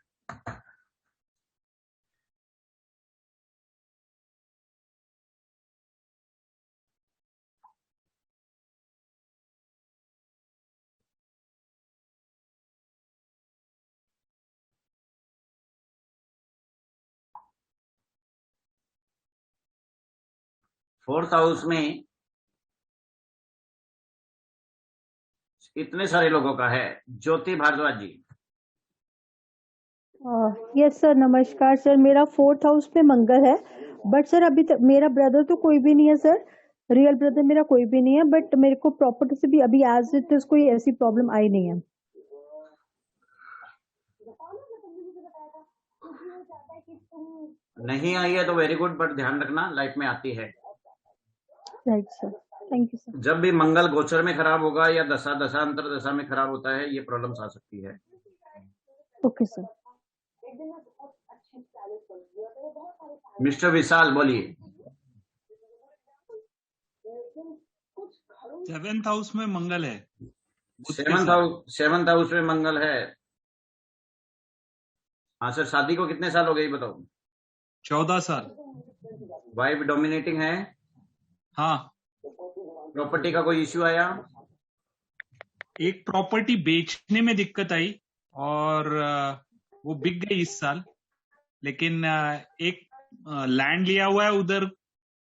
Fourth house में इतने सारे लोगों का है। ज्योति भारद्वाज जी। यस सर, नमस्कार सर। मेरा 4th हाउस पे मंगल है, बट सर अभी तक मेरा ब्रदर तो कोई भी नहीं है सर। रियल ब्रदर मेरा कोई भी नहीं है, बट मेरे को प्रॉपर्टी से भी अभी एज इट इज कोई ऐसी प्रॉब्लम आई नहीं है। नहीं आई है तो वेरी गुड, बट ध्यान रखना लाइफ में आती है। Right sir, thank you sir. जब भी मंगल गोचर में खराब होगा या दशांतर दशा में खराब होता है, ये प्रॉब्लम्स आ सकती है। Okay sir. मिस्टर विशाल बोलिए। 7th हाउस में मंगल है। 7th हाउस में मंगल है। हाँ सर, शादी को कितने साल हो गए बताओ? 14 साल। वाइफ डोमिनेटिंग है? हाँ। प्रॉपर्टी का कोई इश्यू आया? एक प्रॉपर्टी बेचने में दिक्कत आई और वो बिक गई इस साल, लेकिन लैंड लिया हुआ है उधर,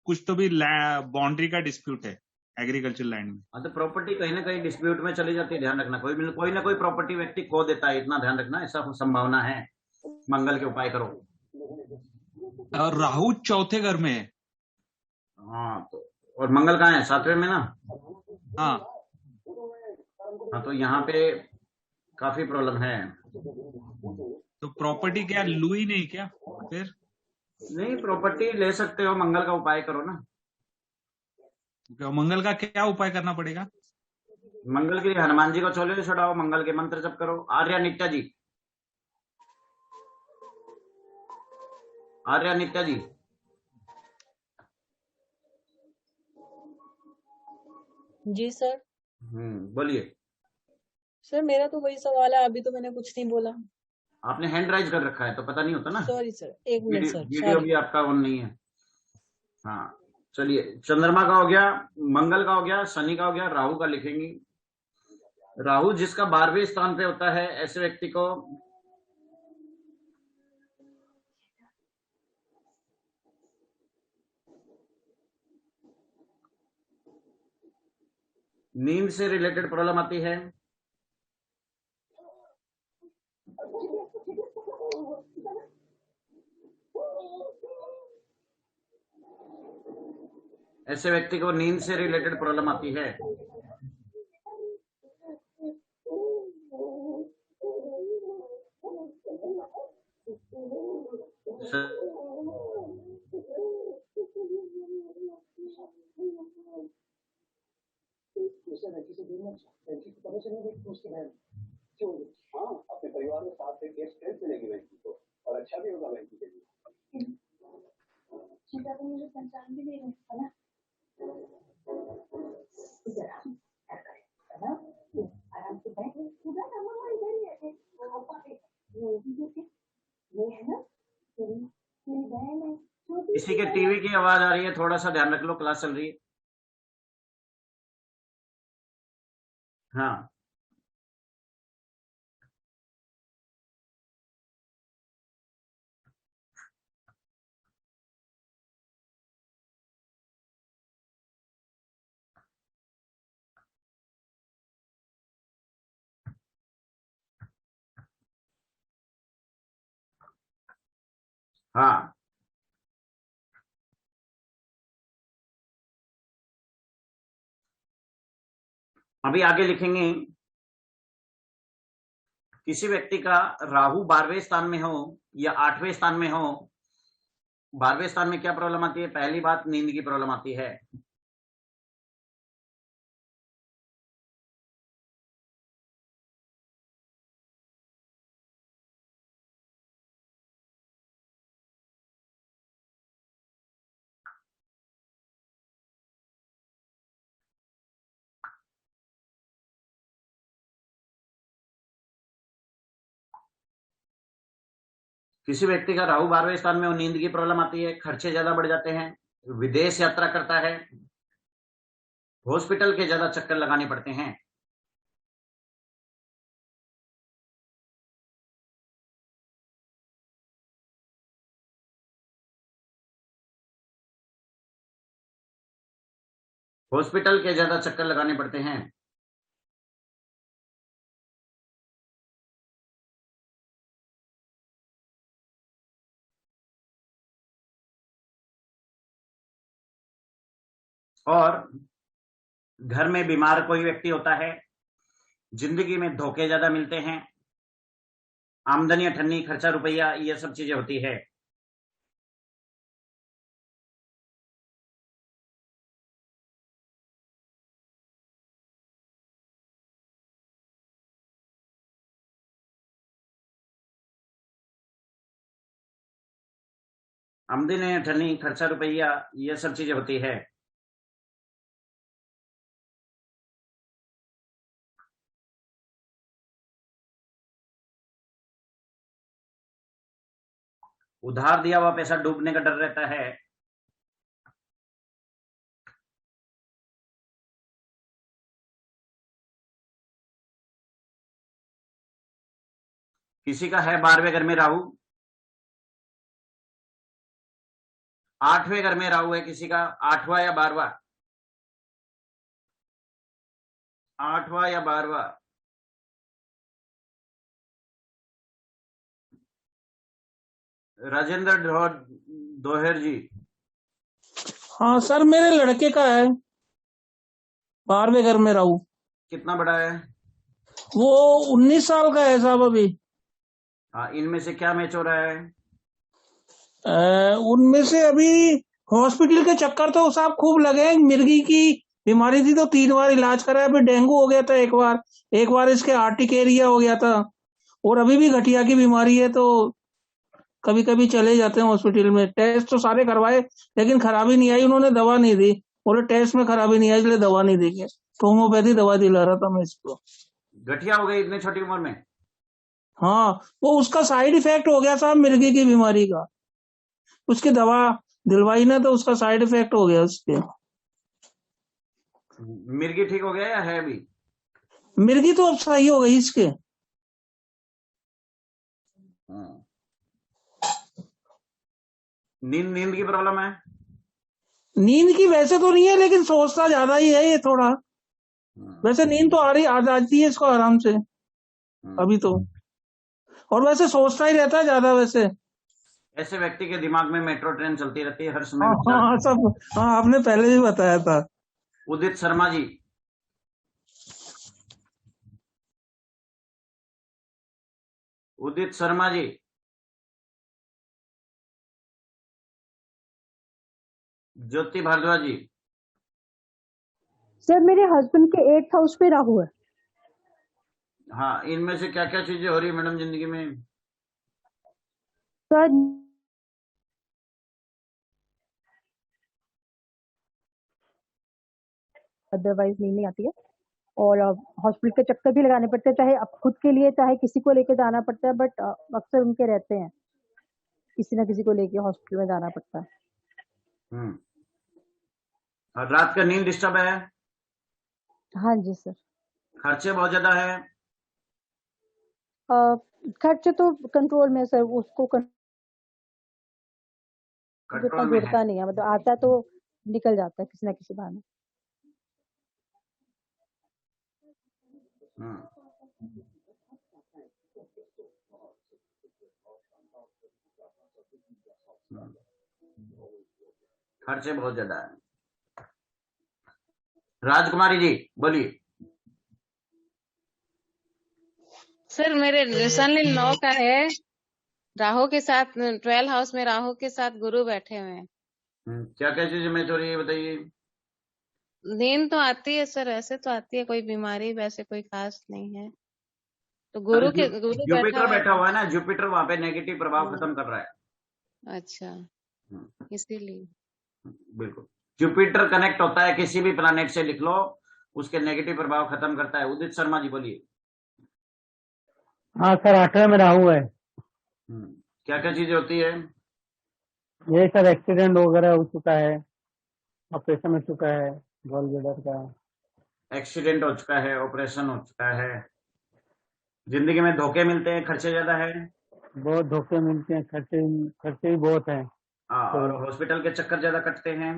कुछ तो भी बाउंड्री का डिस्प्यूट है एग्रीकल्चर लैंड में। हाँ, तो प्रॉपर्टी कहीं ना कहीं डिस्प्यूट में चली जाती है, ध्यान रखना। कोई ना कोई प्रॉपर्टी व्यक्ति खो देता है, इतना ध्यान रखना, ऐसा संभावना है। मंगल के उपाय करो। और राहु चौथे घर में है। हाँ, तो और मंगल कहाँ है? 7वें में ना। हाँ, हाँ, तो यहाँ पे काफी प्रॉब्लम है। तो प्रॉपर्टी क्या लू ही नहीं क्या फिर? नहीं, प्रॉपर्टी ले सकते हो, मंगल का उपाय करो ना। मंगल का क्या उपाय करना पड़ेगा? मंगल के लिए हनुमान जी को चोले चढ़ाओ, मंगल के मंत्र जप करो। आर्या नित्या जी, आर्या नित्या जी, जी सर। बोलिए। सर मेरा तो वही सवाल है, अभी तो मैंने कुछ नहीं बोला। आपने हैंड राइज कर रखा है तो पता नहीं होता ना। सॉरी सर, एक मिनट सर, वीडियो सॉरी। भी आपका ऑन नहीं है। हाँ, चलिए, चंद्रमा का हो गया, मंगल का हो गया, शनि का हो गया, राहु का लिखेंगे। राहु जिसका 12वें स्थान पे होता है, ऐसे व्यक्ति को नींद से रिलेटेड प्रॉब्लम आती है। ऐसे व्यक्ति को नींद से रिलेटेड प्रॉब्लम आती है। अपने परिवार में साथ से केस स्ट्रेस मिलेगी व्यक्ति को और अच्छा भी होगा व्यक्ति के लिए। सीता को मुझे पहचान भी नहीं है ना। इधर है ना, आराम से बैठे, उधर ना मम्मा इधर ही है, वो पापा के ये है ना, मेरी बहन है। किसी के टीवी की आवाज आ रही है, थोड़ा सा ध्यान रख लो, क्लास चल रही है। हाँ, हाँ, अभी आगे लिखेंगे। किसी व्यक्ति का राहु 12वें स्थान में हो या 8वें स्थान में हो, 12वें स्थान में क्या प्रॉब्लम आती है? पहली बात, नींद की प्रॉब्लम आती है। किसी व्यक्ति का राहु 12वें स्थान में हो, नींद की प्रॉब्लम आती है, खर्चे ज्यादा बढ़ जाते हैं, विदेश यात्रा करता है, हॉस्पिटल के ज्यादा चक्कर लगाने पड़ते हैं। हॉस्पिटल के ज्यादा चक्कर लगाने पड़ते हैं। और घर में बीमार कोई व्यक्ति होता है, जिंदगी में धोखे ज्यादा मिलते हैं, आमदनी अठन्नी, खर्चा रुपया, ये सब चीजें होती है। आमदनी अठन्नी, खर्चा रुपया, ये सब चीजें होती है। उधार दिया हुआ पैसा डूबने का डर रहता है। किसी का है 12वें घर में राहु, 8वें घर में राहु है किसी का, 8वां या 12वां, 8वां या 12वां। राजेंद्र दोहर जी। हाँ सर, मेरे लड़के का है 12वें घर में राहु। कितना बड़ा है? वो 19 साल का है साहब अभी। हाँ, इनमें से क्या मैच हो रहा है? उनमें से अभी हॉस्पिटल के चक्कर तो साहब खूब लगे हैं। मिर्गी की बीमारी थी तो 3 बार इलाज कराया, फिर डेंगू हो गया था एक बार इसके आर्टिकेरिया हो गया था, और अभी भी गठिया की बीमारी है, तो कभी कभी चले जाते हैं हॉस्पिटल में। टेस्ट तो सारे करवाए लेकिन खराबी नहीं आई, उन्होंने दवा नहीं दी, बोले टेस्ट में खराबी नहीं आई इसलिए दवा नहीं देंगे, तो होम्योपैथी दवा दिला रहा था मैं इसको। गठिया हो गई इतनी छोटी उम्र में? हाँ, वो उसका साइड इफेक्ट हो गया साहब मिर्गी की बीमारी का। उसकी दवा दिलवाई ना तो उसका साइड इफेक्ट हो गया उसके। मिर्गी ठीक हो गया या है अभी? मिर्गी तो अब सही हो गई इसके। नींद की प्रॉब्लम है? नींद की वैसे तो नहीं है, लेकिन सोचता ज्यादा ही है ये थोड़ा। वैसे नींद तो आ जाती है इसको आराम से अभी तो, और वैसे सोचता ही रहता है ज्यादा वैसे। ऐसे व्यक्ति के दिमाग में मेट्रो ट्रेन चलती रहती है हर समय। हाँ सब, हाँ आपने पहले भी बताया था। उदित शर्मा जी। उदित शर्मा जी। ज्योति भारद्वाज जी। सर मेरे हस्बैंड के 8th हाउस पे राहु है। हाँ, इनमें से क्या क्या चीजें हो रही है मैडम जिंदगी में? सर अदरवाइज नींद नहीं आती है, और हॉस्पिटल के चक्कर भी लगाने पड़ते हैं, चाहे अब खुद के लिए चाहे किसी को लेके जाना पड़ता है, बट अक्सर उनके रहते हैं, किसी ना किसी को लेके हॉस्पिटल में जाना पड़ता है। और रात का नींद डिस्टर्ब है? हाँ जी सर। खर्चे बहुत ज्यादा है? खर्चे तो कंट्रोल में है सर, उसको कंट्रोल में है। गिरता नहीं है, मतलब आता है तो निकल जाता है किसी ना किसी बहाने। खर्चे बहुत ज्यादा है। राजकुमारी जी बोलिए। सर मेरे सन इन 9 का है, राहु के साथ 12 हाउस में राहु के साथ गुरु बैठे हुए हैं। क्या क्या चीजें मैच हो रही है बताइए। नींद तो आती है सर, ऐसे तो आती है, कोई बीमारी वैसे कोई खास नहीं है। तो गुरु जुपिटर बैठा हुआ है ना, जुपिटर वहां पे नेगेटिव प्रभाव खत्म कर रहा है। अच्छा, इसीलिए। बिल्कुल, जुपिटर कनेक्ट होता है किसी भी प्लैनेट से, लिख लो, उसके नेगेटिव प्रभाव खत्म करता है। उदित शर्मा जी बोलिए। हाँ सर, 8वें में राहु है। क्या क्या चीजें होती है? ये सर एक्सीडेंट वगैरह हो चुका है, ऑपरेशन हो चुका है गॉल ब्लैडर का। एक्सीडेंट हो चुका है, ऑपरेशन हो चुका है। जिंदगी में धोखे मिलते हैं, खर्चे ज्यादा है? बहुत धोखे मिलते हैं, खर्चे भी बहुत हैं। और हॉस्पिटल के चक्कर ज्यादा कटते हैं?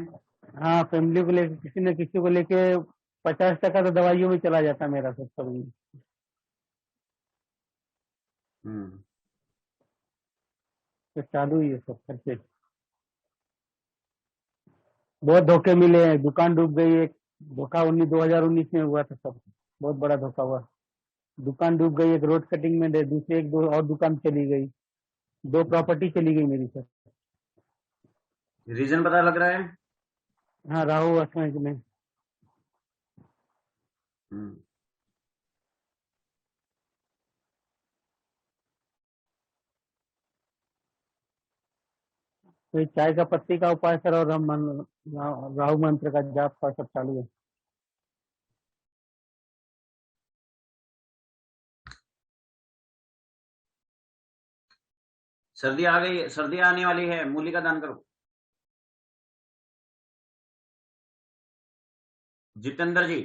हाँ, फैमिली को लेके किसी न किसी को लेके 50% तो दवाइयों में चला जाता है मेरा सब कभी। तो चालू ही है सब खर्चे। बहुत धोखे मिले हैं, दुकान डूब गई। एक धोखा 2019 में हुआ था सब, बहुत बड़ा धोखा हुआ। दुकान डूब गई, एक रोड कटिंग में दूसरी एक दो और दुकान चली गई, 2 प्रॉपर्टी चली गई मेरी सर। रीजन पता लग रहा है? हाँ, राहु 8वें में। तो चाय का पत्ती का उपाय सर, और राहु मंत्र का जाप का सब चालू है। सर्दी आ गई, सर्दी आने वाली है, मूली का दान करो। जितेंद्र जी।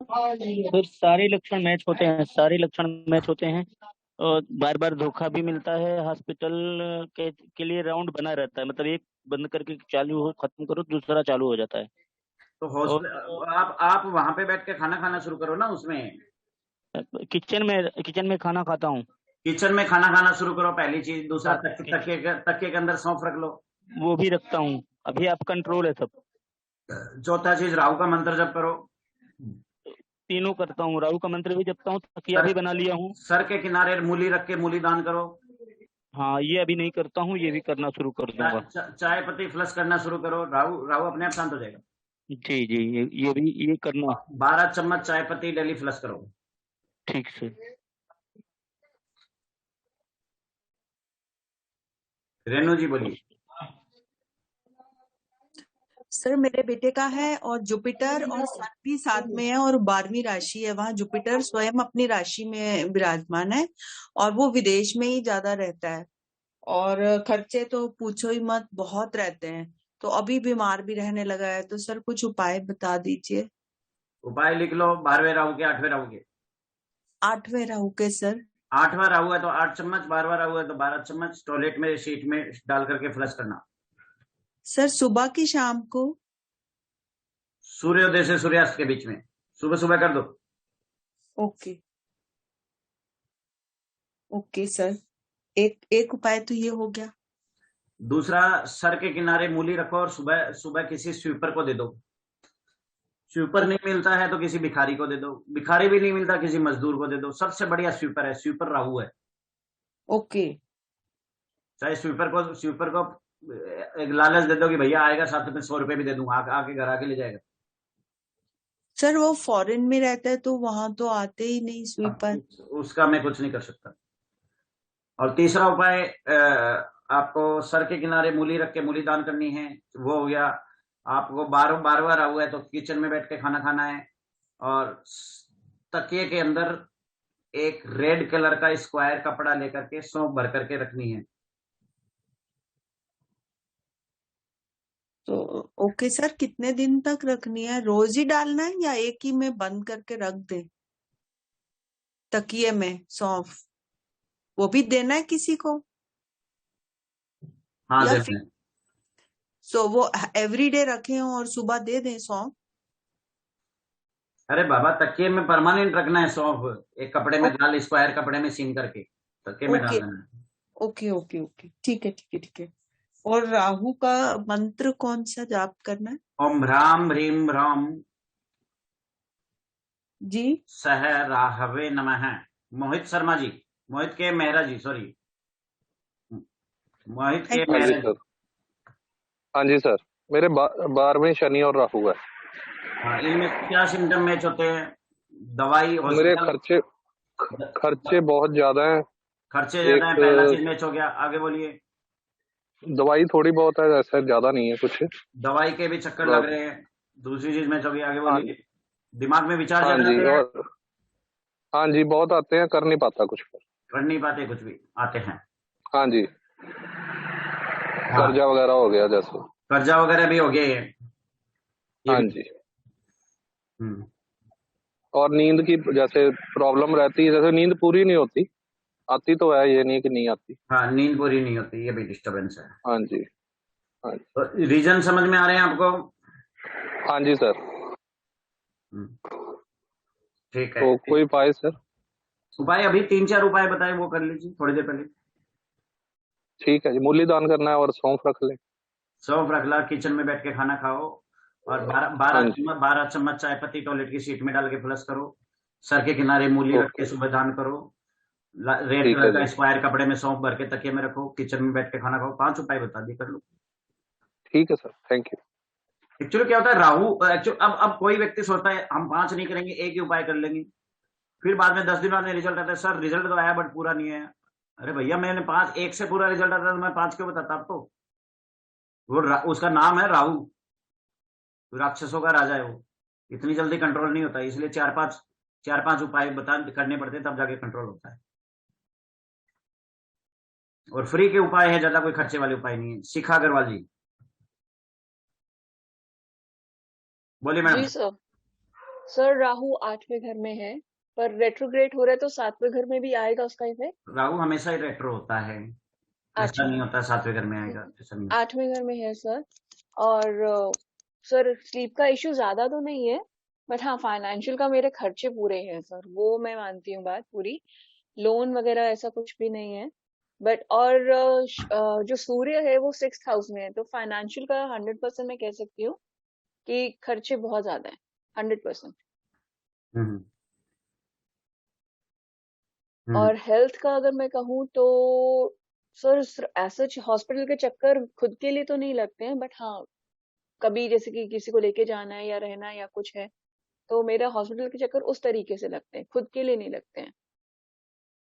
सर सारे लक्षण मैच होते हैं, सारे लक्षण मैच होते हैं। और बार बार धोखा भी मिलता है। हॉस्पिटल के लिए राउंड बना रहता है, मतलब एक बंद करके चालू हो, खत्म करो, दूसरा चालू हो जाता है। तो और हॉस्पिटल आप वहां पे बैठ के खाना खाना शुरू करो ना, उसमें किचन में खाना खाता हूँ। किचन में खाना खाना शुरू करो, पहली चीज। दूसरा, हाँ, तकिए के अंदर सौंफ रख लो। वो भी रखता हूँ, अभी आप कंट्रोल है सब। चौथा चीज, राहु का मंत्र जप करो। तीनों करता हूँ, राहु का मंत्र भी जपता हूँ, तकिया भी बना लिया हूँ। सर के किनारे मूली रख के मूली दान करो। हाँ, ये अभी नहीं करता हूँ, ये भी करना शुरू कर दूंगा। चाय पत्ती फ्लश करना शुरू करो, राहु अपने आप शांत हो जाएगा। जी जी, ये भी ये करना। 12 चम्मच चाय पत्ती डेली फ्लश करो। ठीक से। रेणु जी बोलिए। सर मेरे बेटे का है और जुपिटर और सन भी साथ में है और 12वीं राशि है, वहां जुपिटर स्वयं अपनी राशि में विराजमान है और वो विदेश में ही ज्यादा रहता है और खर्चे तो पूछो ही मत, बहुत रहते हैं। तो अभी बीमार भी रहने लगा है, तो सर कुछ उपाय बता दीजिए। उपाय लिख लो। 12वें राहु के, 8वें राहु के। 8वें राहु के सर। 8वां राहु है तो 8 चम्मच, 12वां राहु है तो 12 चम्मच टॉयलेट में शीट में डाल करके फ्लश करना। सर सुबह की शाम को? सूर्योदय से सूर्यास्त के बीच में, सुबह सुबह कर दो। ओके ओके सर, एक उपाय तो ये हो गया। दूसरा, सर के किनारे मूली रखो और सुबह सुबह किसी स्वीपर को दे दो। स्वीपर नहीं मिलता है तो किसी भिखारी को दे दो। भिखारी भी नहीं मिलता, किसी मजदूर को दे दो। सबसे बढ़िया स्वीपर है, स्वीपर राहु है। ओके। चाहे स्वीपर को एक लालच दे दो कि भैया आएगा साथ में 100 रुपए भी दे दूंगा, आके घर आके ले जाएगा। सर वो फॉरेन में रहता है तो वहां तो आते ही नहीं स्वीपर। उसका मैं कुछ नहीं कर सकता। और तीसरा उपाय, आपको सर के किनारे मूली रख के मूली दान करनी है, वो हो गया। आपको 12वां राहु है तो किचन में बैठ के खाना खाना है और तकिए के अंदर एक रेड कलर का स्क्वायर कपड़ा लेकर के सौंफ भर करके रखनी है। तो ओके सर, कितने दिन तक रखनी है? रोज ही डालना है या एक ही में बंद करके रख दे तकिए में सौंफ? वो भी देना है किसी को? हाँ, या देना है। सो वो एवरीडे रखें और सुबह दे दें सौंफ? अरे बाबा, तकिए में परमानेंट रखना है सौंफ, एक कपड़े में डाल, स्क्वायर कपड़े में सीन करके तकिए में डाल ओके देना है। ओके ओके ओके, ठीक है ठीक है ठीक है। और राहु का मंत्र कौन सा जाप करना है? ओम ह्राम ह्रीम ह्राम जी सह राहवे नमः। मोहित शर्मा जी, मोहित के मेहरा जी, सॉरी, मोहित के हाँ मेहरा जी जी। सर। हाँ जी सर, मेरे 12वें शनि और राहु है। हाँ, इनमें क्या सिम्टम मैच होते हैं? दवाई, मेरे हॉस्पिटल? खर्चे बहुत ज्यादा हैं। खर्चे ज्यादा है, पहला चीज मैच हो गया। आगे बोलिए। दवाई थोड़ी बहुत है, ऐसा ज्यादा नहीं है कुछ। दवाई के भी चक्कर लग रहे हैं। दूसरी चीज मैच हो गई। आगे बोलिए। दिमाग में विचार हाँ ज्यादा जी, आते हैं? और हाँ जी बहुत आते हैं, कर नहीं पाता कुछ। कर नहीं पाते कुछ भी, आते हैं। हाँ जी, हाँ, कर्जा वगैरह हो गया जैसे। कर्जा वगैरह भी हो गया है। हाँ जी। और नींद की जैसे प्रॉब्लम रहती है, जैसे नींद पूरी नहीं होती, आती तो है, ये नहीं कि नहीं आती। हाँ, नींद पूरी नहीं होती, ये भी डिस्टर्बेंस है। हाँ जी हाँ जी। तो रीजन समझ में आ रहे हैं आपको? हाँ जी सर। ठीक है। तो कोई उपाय सर? उपाय अभी 3-4 उपाय बताए, वो कर लीजिए थोड़ी देर पहले। ठीक है जी, मूली दान करना है और सौंफ रख ले। सौंफ रख ला, किचन में बैठ के खाना खाओ और 12 चम्मच चाय पत्ती टॉयलेट की सीट में डाल के फ्लश करो। सर के किनारे मूली रख के सुबह दान करो। रेड कलर का स्क्वायर कपड़े में सौंफ भर के तकिए में रखो। किचन में बैठ के खाना खाओ। 5 उपाय बता दिए, कर लो। ठीक है सर, थैंक यू। एक्चुअली क्या होता है, राहु अब कोई व्यक्ति सोचता है हम 5 नहीं करेंगे, एक ही उपाय कर लेंगे, फिर बाद में 10 दिन बाद में रिजल्ट आता है, सर रिजल्ट तो आया बट पूरा नहीं आया। अरे भैया, मैंने 5 एक से पूरा रिजल्ट आता तो मैं 5 क्यों बताता आपको? वो उसका नाम है राहु, राक्षसों का राजा है वो। इतनी जल्दी कंट्रोल नहीं होता, इसलिए 4-5 उपाय करने पड़ते हैं, तब जाके कंट्रोल होता है। और फ्री के उपाय है, ज्यादा कोई खर्चे वाले उपाय नहीं है। शिखा अग्रवाल जी बोलिए मैडम। जी सर। सर राहु 8वें घर में है पर रेट्रोग्रेड हो रहा है तो 7वें घर में भी आएगा उसका इफेक्ट। राहु हमेशा ही रेट्रो होता है, ऐसा अच्छा, नहीं होता 7वें घर में आएगा, ऐसा नहीं। 8वें घर में है सर। और सर स्लीप का इश्यू ज्यादा तो नहीं है, बट हाँ फाइनेंशियल का मेरे खर्चे पूरे हैं सर, वो मैं मानती हूँ बात पूरी। लोन वगैरह ऐसा कुछ भी नहीं है। बट और जो सूर्य है वो 6th हाउस में है, तो फाइनेंशियल का 100% मैं कह सकती हूँ कि खर्चे बहुत ज्यादा है, 100%। हम्म हम्म और हेल्थ का अगर मैं कहूँ तो सर ऐसा हॉस्पिटल के चक्कर खुद के लिए तो नहीं लगते हैं, बट हाँ कभी जैसे कि किसी को लेके जाना है या रहना है या कुछ है, तो मेरा हॉस्पिटल के चक्कर उस तरीके से लगते हैं, खुद के लिए नहीं लगते हैं।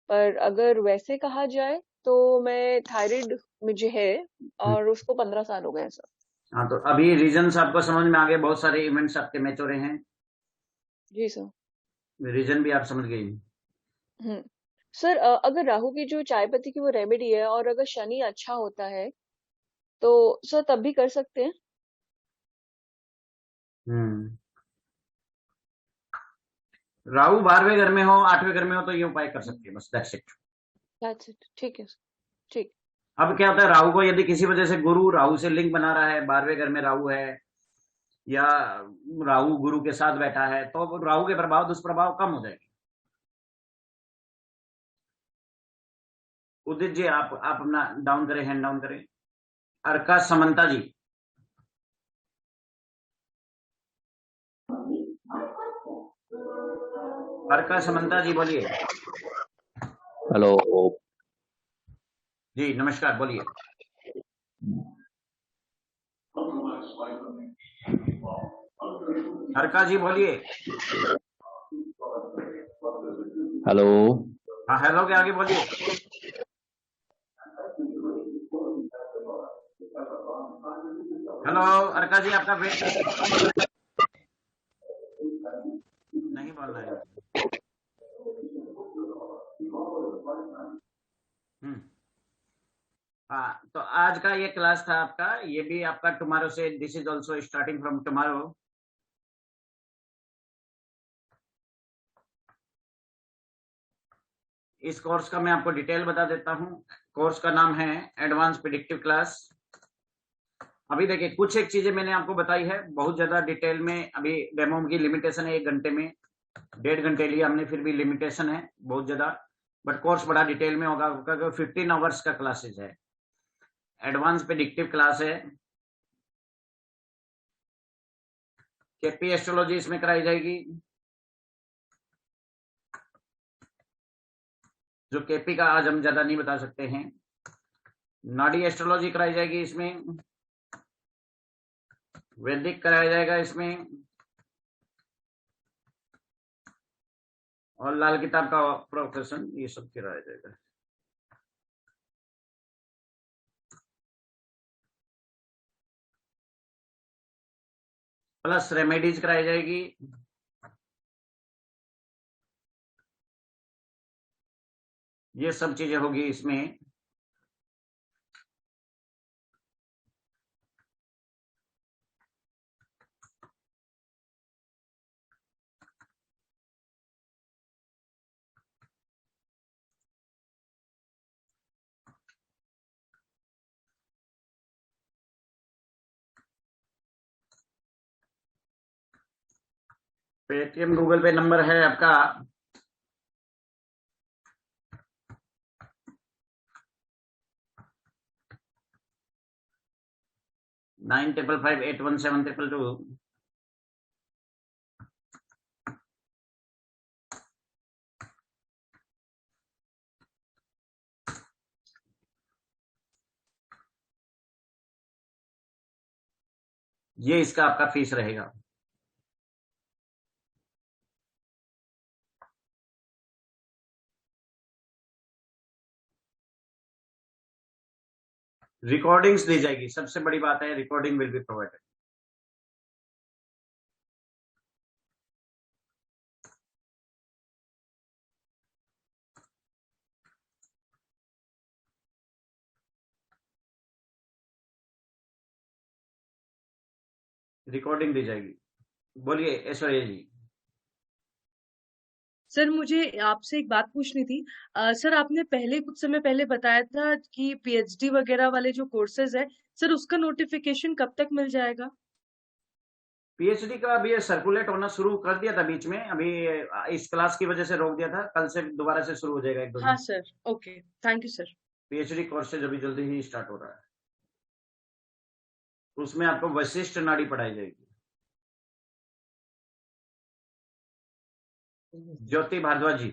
पर अगर वैसे कहा जाए तो मैं थायराइड मुझे है और उसको 15 साल हो गए हैं सर। हाँ, तो अभी रीजंस आपको समझ में आ गए, बहुत सारे इवेंट्स आपके मैच हो रहे हैं, जी सर। रीजन भी आप समझ गई। सर अगर राहु की जो चाय पत्ती की वो रेमेडी है और अगर शनि अच्छा होता है तो सर तब भी कर सकते हैं। राहु 12वें घर में हो, 8वें घर में हो तो ये उपाय कर सकते हैं, बस दैट्स इट। That's it. ठीक है सर, ठीक। अब क्या होता है, राहु को यदि किसी वजह से गुरु राहु से लिंक बना रहा है, 12वें घर में राहु है या राहु गुरु के साथ बैठा है, तो राहु के प्रभाव दुष्प्रभाव कम हो जाएंगे। उदित जी आप अपना डाउन करें, हैंड डाउन करें। अर्का समंता जी, अर्का समंता जी बोलिए। हेलो जी नमस्कार, बोलिए। अर्का जी बोलिए। हेलो हाँ हेलो के आगे बोलिए। हेलो अर्का जी, आपका वेट नहीं बोल रहे हैं। हाँ, तो आज का ये क्लास था आपका, ये भी आपका टुमारो से, this is also starting from tomorrow. इस कोर्स का मैं आपको डिटेल बता देता हूँ। कोर्स का नाम है एडवांस प्रेडिक्टिव क्लास। अभी देखिए कुछ एक चीजें मैंने आपको बताई है, बहुत ज्यादा डिटेल में अभी डेमो की लिमिटेशन है, 1 घंटे में 1.5 घंटे लिया हमने, फिर भी लिमिटेशन है बहुत ज्यादा, बट कोर्स बड़ा डिटेल में होगा, क्योंकि 15 आवर्स का क्लासेज है, एडवांस प्रेडिक्टिव क्लास है। केपी एस्ट्रोलॉजी इसमें कराई जाएगी, जो केपी का आज हम ज्यादा नहीं बता सकते हैं। नाड़ी एस्ट्रोलॉजी कराई जाएगी इसमें, वैदिक कराया जाएगा इसमें, और लाल किताब का प्रोफेशन, ये सब कराया जाएगा। प्लस रेमेडीज कराई जाएगी, ये सब चीजें होगी इसमें। पेटीएम गूगल पे नंबर है आपका 95581722। ये इसका आपका फीस रहेगा। रिकॉर्डिंग्स दी जाएगी, सबसे बड़ी बात है recording will be provided. Recording दी जाएगी। बोलिए ऐश्वर्या जी। सर मुझे आपसे एक बात पूछनी थी। सर आपने पहले कुछ समय पहले बताया था कि पीएचडी वगैरह वाले जो कोर्सेज है, सर उसका नोटिफिकेशन कब तक मिल जाएगा? पीएचडी का अभी ये सर्कुलेट होना शुरू कर दिया था बीच में, अभी इस क्लास की वजह से रोक दिया था, कल से दोबारा से शुरू हो जाएगा एक दो हाँ दिन। Sir, okay, thank you sir. PhD courses अभी जल्दी ही स्टार्ट हो रहा है, उसमें आपको वशिष्ठ नाड़ी पढ़ाई जाएगी। ज्योति भारद्वाज जी।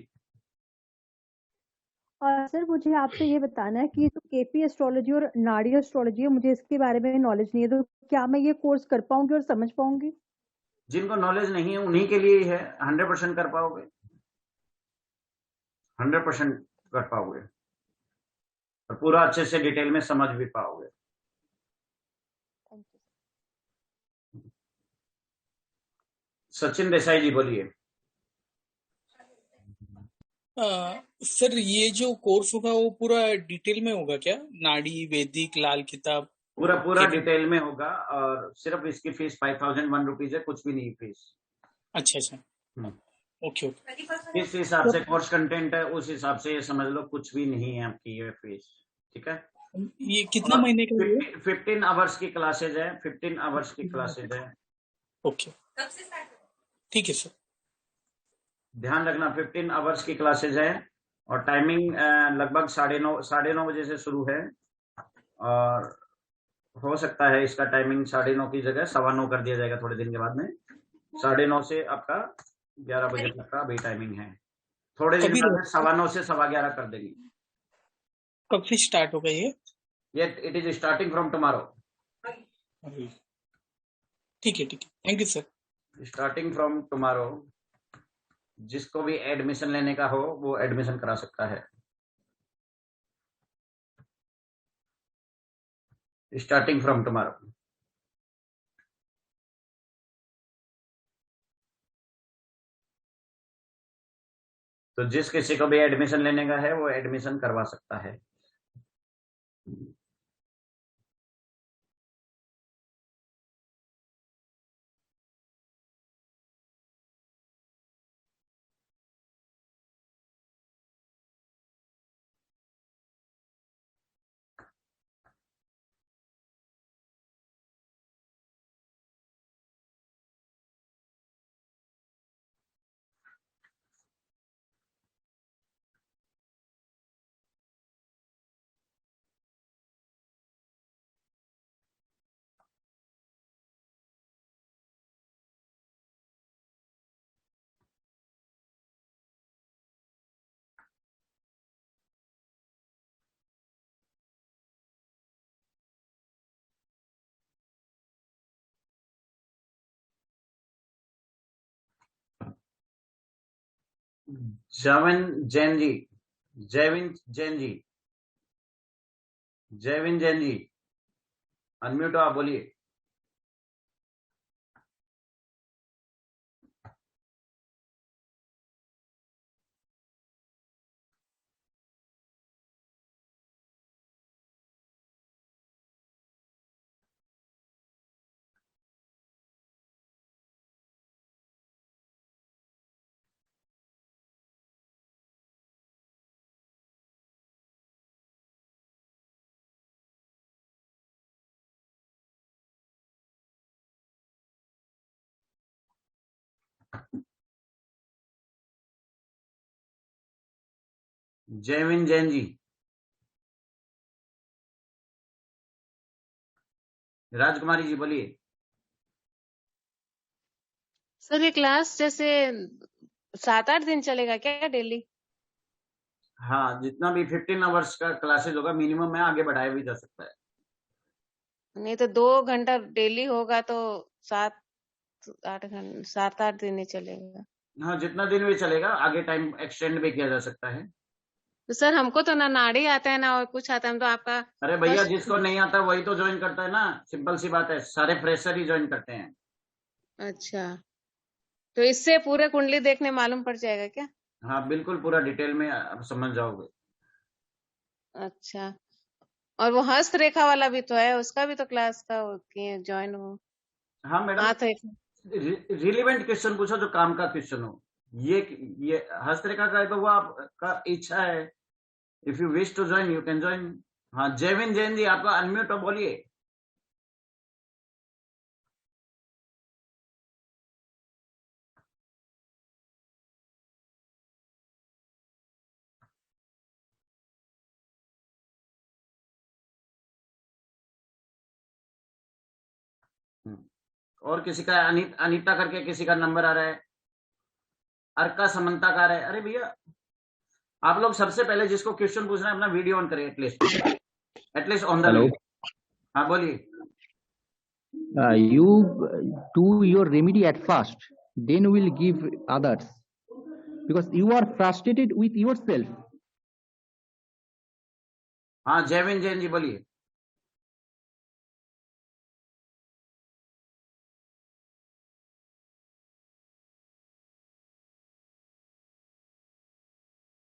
और सर मुझे आपसे ये बताना है कि ये जो केपी एस्ट्रोलॉजी और नाड़ी एस्ट्रोलॉजी है, मुझे इसके बारे में नॉलेज नहीं है, तो क्या मैं ये कोर्स कर पाऊंगी और समझ पाऊंगी? जिनको नॉलेज नहीं है उन्हीं के लिए ही है, 100% कर पाओगे, 100% कर पाओगे और पूरा अच्छे से डिटेल में समझ भी पाओगे। सचिन देसाई जी बोलिए। सर ये जो कोर्स होगा वो पूरा डिटेल में होगा क्या? नाड़ी, वैदिक, लाल किताब पूरा डिटेल में होगा और सिर्फ इसकी फीस 5001 रुपीज है, कुछ भी नहीं फीस। अच्छा अच्छा, ओके ओके। इस हिसाब से कोर्स कंटेंट है, उस हिसाब से ये समझ लो कुछ भी नहीं है आपकी ये फीस, ठीक है। ये कितना महीने का है? 15 आवर्स की क्लासेज है, 15 आवर्स की क्लासेज है। ओके, ठीक है सर। ध्यान रखना 15 आवर्स की क्लासेज है और टाइमिंग लगभग 9:30 बजे से शुरू है और हो सकता है इसका टाइमिंग 9:30 की जगह 9:15 कर दिया जाएगा थोड़े दिन के बाद में। 9:30 से आपका 11 बजे तक का अभी टाइमिंग है, थोड़े दिन बाद में 9:15 से 11:15 कर देंगे। कब से स्टार्ट होगा ये? It is starting from tomorrow. ठीक है, thank you sir. Starting from tomorrow, जिसको भी एडमिशन लेने का हो वो एडमिशन करा सकता है। Starting from tomorrow. तो जिस किसी को भी एडमिशन लेने का है वो एडमिशन करवा सकता है। जैविन जैन जी, जैविन जैन जी, जैविन जैन जी अनम्यूट हो, आप बोलिए। जैविन जैन जी, राजकुमारी जी बोलिए। सर ये क्लास जैसे 7-8 दिन चलेगा क्या डेली? हाँ, जितना भी 15 आवर्स का क्लासेज होगा मिनिमम में, आगे बढ़ाया भी जा सकता है। नहीं तो 2 घंटा डेली होगा तो 7-8 दिन ही चलेगा। हाँ, जितना दिन भी चलेगा, आगे टाइम एक्सटेंड भी किया जा सकता है। तो सर हमको तो ना नाड़ी आता है ना और कुछ आता है, हम तो आपका अरे भैया, फर्स्ट। जिसको नहीं आता वही तो ज्वाइन करता है ना, सिंपल सी बात है, सारे फ्रेशर ही ज्वाइन करते हैं। अच्छा, तो इससे पूरे कुंडली देखने मालूम पड़ जाएगा क्या? हाँ बिल्कुल, पूरा डिटेल में आप समझ जाओगे। अच्छा, और वो हस्त रेखा वाला भी तो है, उसका भी तो क्लास का ज्वाइन हो। हाँ मैडम, हाँ तो रिलेवेंट क्वेश्चन पूछो जो काम का क्वेश्चन हो। ये हस्तरेखा का है तो वो आपका इच्छा है। If you wish to join you can join. हाँ जयविन जैन जी आपका अनम्यूट हो, बोलिए। और किसी का अनीता करके किसी का नंबर आ रहा है, अर्का समंता का आ रहा है। अरे भैया आप लोग सबसे पहले जिसको क्वेश्चन पूछना है अपना वीडियो ऑन करें at least on the hello, video. हाँ बोलिए। you do your remedy at first, then we'll give others, because you are frustrated with yourself. हाँ जयविन जैन जी बोलिए।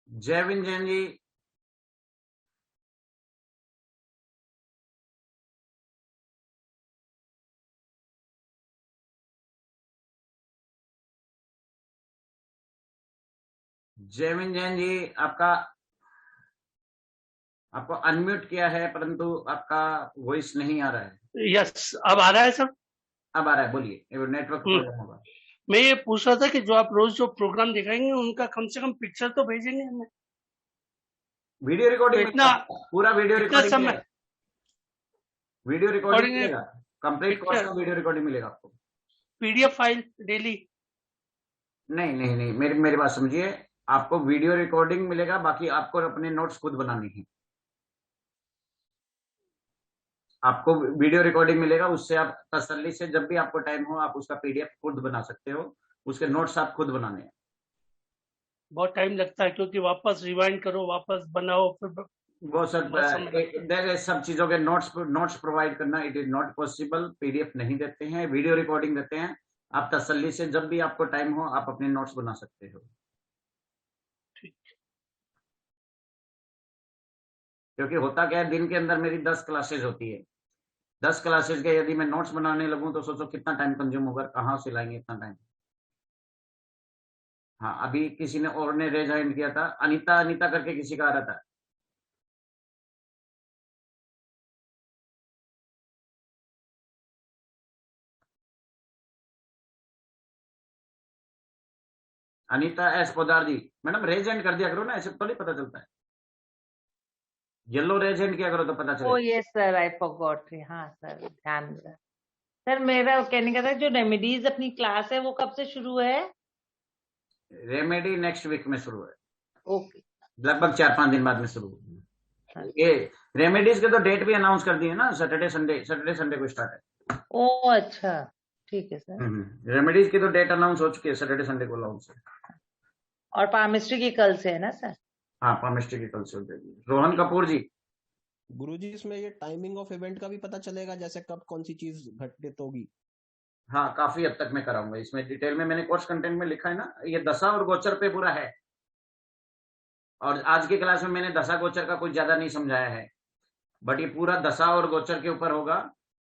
जयविन जैन जी जयविन जैन जी आपको अनम्यूट किया है परंतु आपका वॉइस नहीं आ रहा है। यस, अब आ रहा है सर। अब आ रहा है, बोलिए। नेटवर्क प्रॉब्लम होगा। मैं ये पूछ रहा था कि जो आप रोज जो प्रोग्राम दिखाएंगे उनका कम से कम पिक्चर तो भेजेंगे हमें। वीडियो रिकॉर्डिंग तो इतना पूरा वीडियो रिकॉर्डिंग समय मिलेगा। वीडियो रिकॉर्डिंग मिलेगा, कंप्लीट कोर्स का वीडियो रिकॉर्डिंग मिलेगा आपको। PDF file daily? नहीं नहीं नहीं, मेरी बात समझिए। आपको वीडियो रिकॉर्डिंग मिलेगा, बाकी आपको अपने नोट्स खुद बनाने हैं। आपको वीडियो रिकॉर्डिंग मिलेगा, उससे आप तसल्ली से जब भी आपको टाइम हो आप उसका पीडीएफ खुद बना सकते हो। उसके नोट्स आप खुद बनाने हैं। बहुत टाइम लगता है क्योंकि वापस रिवाइंड करो, वापस बनाओ, फिर वो सब चीजों के नोट्स प्रोवाइड करना it is not possible. PDF नहीं देते हैं, वीडियो रिकॉर्डिंग देते हैं। आप तसल्ली से जब भी आपको टाइम हो आप अपने नोट्स बना सकते हो। क्योंकि होता क्या है, दिन के अंदर मेरी 10 क्लासेज होती है। 10 क्लासेज के यदि मैं नोट्स बनाने लगूं तो सोचो कितना टाइम कंज्यूम होगा, कहाँ से लाएंगे इतना टाइम। हाँ अभी किसी ने और ने रेज हैंड किया था, अनीता करके किसी का आ रहा था। अनीता एस पोदार जी, मैडम रेज हैंड कर दिया करो ना, ऐसे तो नहीं पता चलता है। येलो रेज हैंड किया करो तो पता चले। Oh yes sir, I forgot. हाँ सर, ध्यान रहा। सर मेरा कहने का था जो रेमेडीज अपनी क्लास है वो कब से शुरू है? रेमेडी नेक्स्ट वीक में शुरू है। ओके, लगभग 4-5 दिन बाद में शुरू होगी। ये रेमेडीज के तो डेट भी अनाउंस कर दिए ना, सैटरडे संडे को स्टार्ट है। ओ अच्छा, ठीक है सर। रेमेडीज की तो डेट अनाउंस हो चुकी है, सैटरडे संडे को अनाउंस है। और पामिस्ट्री की कल से है ना सर? हाँ पामिस्ट्री की कल से हो जाएगी। रोहन कपूर जी। गुरुजी इसमें ये टाइमिंग ऑफ इवेंट का भी पता चलेगा, जैसे कब कौन सी चीज घटित होगी? हाँ काफी हद तक मैं कराऊंगा। इसमें डिटेल में मैंने कोर्स कंटेंट में लिखा है ना, ये दशा और गोचर पे पूरा है। और आज की क्लास में मैंने दशा गोचर का कुछ ज्यादा नहीं समझाया है, बट ये पूरा दशा और गोचर के ऊपर होगा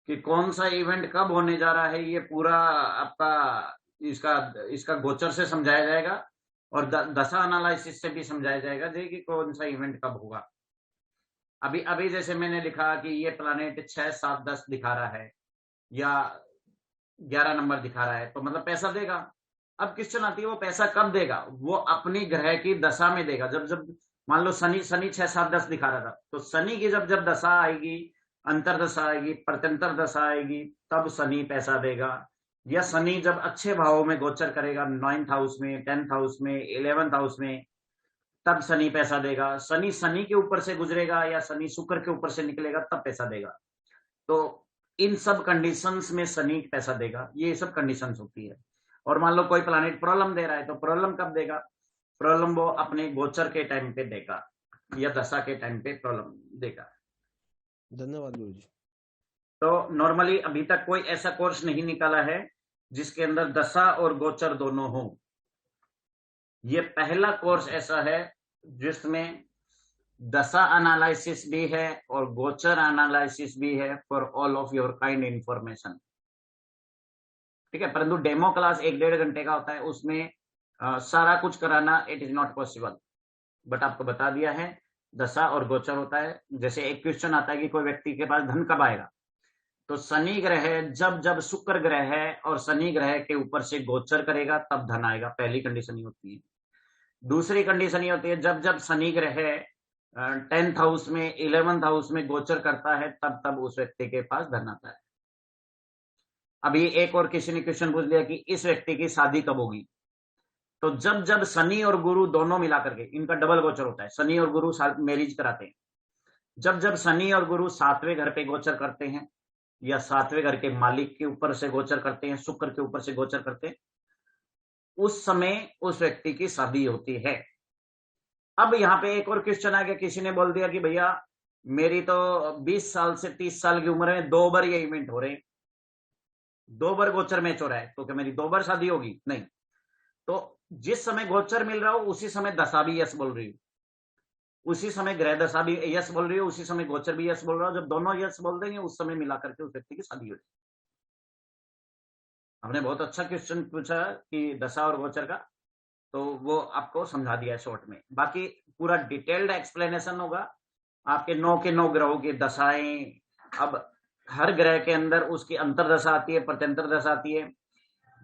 कि कौन सा इवेंट कब होने जा रहा है। ये पूरा आपका इसका गोचर से समझाया जाएगा और दशा एनालिसिस से भी समझाया जाएगा कि कौन सा इवेंट कब होगा। अभी जैसे मैंने लिखा कि ये प्लैनेट 6, 7, 10 दिखा रहा है या 11 नंबर दिखा रहा है तो मतलब पैसा देगा। अब क्वेश्चन आती है वो पैसा कब देगा? वो अपनी ग्रह की दशा में देगा। जब मान लो शनि 6, 7, 10 दिखा रहा था, तो शनि की जब दशा आएगी, अंतरदशा आएगी, प्रत्यंतर दशा आएगी, तब शनि पैसा देगा। या शनि जब अच्छे भावों में गोचर करेगा, 9th हाउस में, 10th हाउस में, 11th हाउस में, तब शनि पैसा देगा। शनि के ऊपर से गुजरेगा या शनि शुक्र के ऊपर से निकलेगा तब पैसा देगा। तो इन सब कंडीशंस में शनि पैसा देगा। ये सब कंडीशंस होती है। और मान लो कोई प्लैनेट प्रॉब्लम दे रहा है तो प्रॉब्लम कब देगा? प्रॉब्लम वो अपने गोचर के टाइम पे देगा या दशा के टाइम पे प्रॉब्लम देगा। धन्यवाद गुरुजी। तो नॉर्मली अभी तक कोई ऐसा कोर्स नहीं निकाला है जिसके अंदर दशा और गोचर दोनों हो। ये पहला कोर्स ऐसा है जिसमें दशा एनालिसिस भी है और गोचर एनालिसिस भी है for all of your kind information. ठीक है, परंतु डेमो क्लास 1-1.5 घंटे का होता है, उसमें सारा कुछ कराना it is not possible, but आपको बता दिया है दशा और गोचर होता है। जैसे एक क्वेश्चन आता है कि कोई व्यक्ति के पास धन कब आएगा, तो शनि ग्रह जब जब शुक्र ग्रह है और शनि ग्रह के ऊपर से गोचर करेगा तब धन आएगा, पहली कंडीशन ही होती है। दूसरी कंडीशन ये होती है जब जब शनि ग्रह 10th हाउस में 11th हाउस में गोचर करता है तब तब उस व्यक्ति के पास धन आता है। अभी एक और किसी ने क्वेश्चन पूछ लिया कि इस व्यक्ति की शादी कब होगी, तो जब जब शनि और गुरु दोनों मिला करके, इनका डबल गोचर होता है, शनि और गुरु मैरिज कराते हैं, जब जब शनि और गुरु 7वें घर पे गोचर करते हैं या 7वें घर के मालिक के ऊपर से गोचर करते हैं, शुक्र के ऊपर से गोचर करते हैं, उस समय उस व्यक्ति की शादी होती है। अब यहाँ पे एक और क्वेश्चन आ गया, किसी ने बोल दिया कि भैया मेरी तो 20 साल से 30 साल की उम्र में 2 बार ये इवेंट हो रहे हैं, 2 बार गोचर मैच हो रहा है, तो क्या मेरी 2 बार शादी होगी? नहीं। तो जिस समय गोचर मिल रहा हो उसी समय दशा भी यस बोल रही हो, उसी समय ग्रह दशा भी यस बोल रही हो, उसी समय गोचर भी यस बोल रहा हो। जब दोनों यस बोल देंगे उस समय मिला करके उस व्यक्ति की शादी हो जाएगी। हमने बहुत अच्छा क्वेश्चन पूछा कि दशा और गोचर का, तो वो आपको समझा दिया है शॉर्ट में। बाकी पूरा डिटेल्ड एक्सप्लेनेशन होगा आपके 9 के 9 ग्रहों की दशाएं। अब हर ग्रह के अंदर उसकी अंतरदशा आती है, प्रत्यंतर दशा आती है,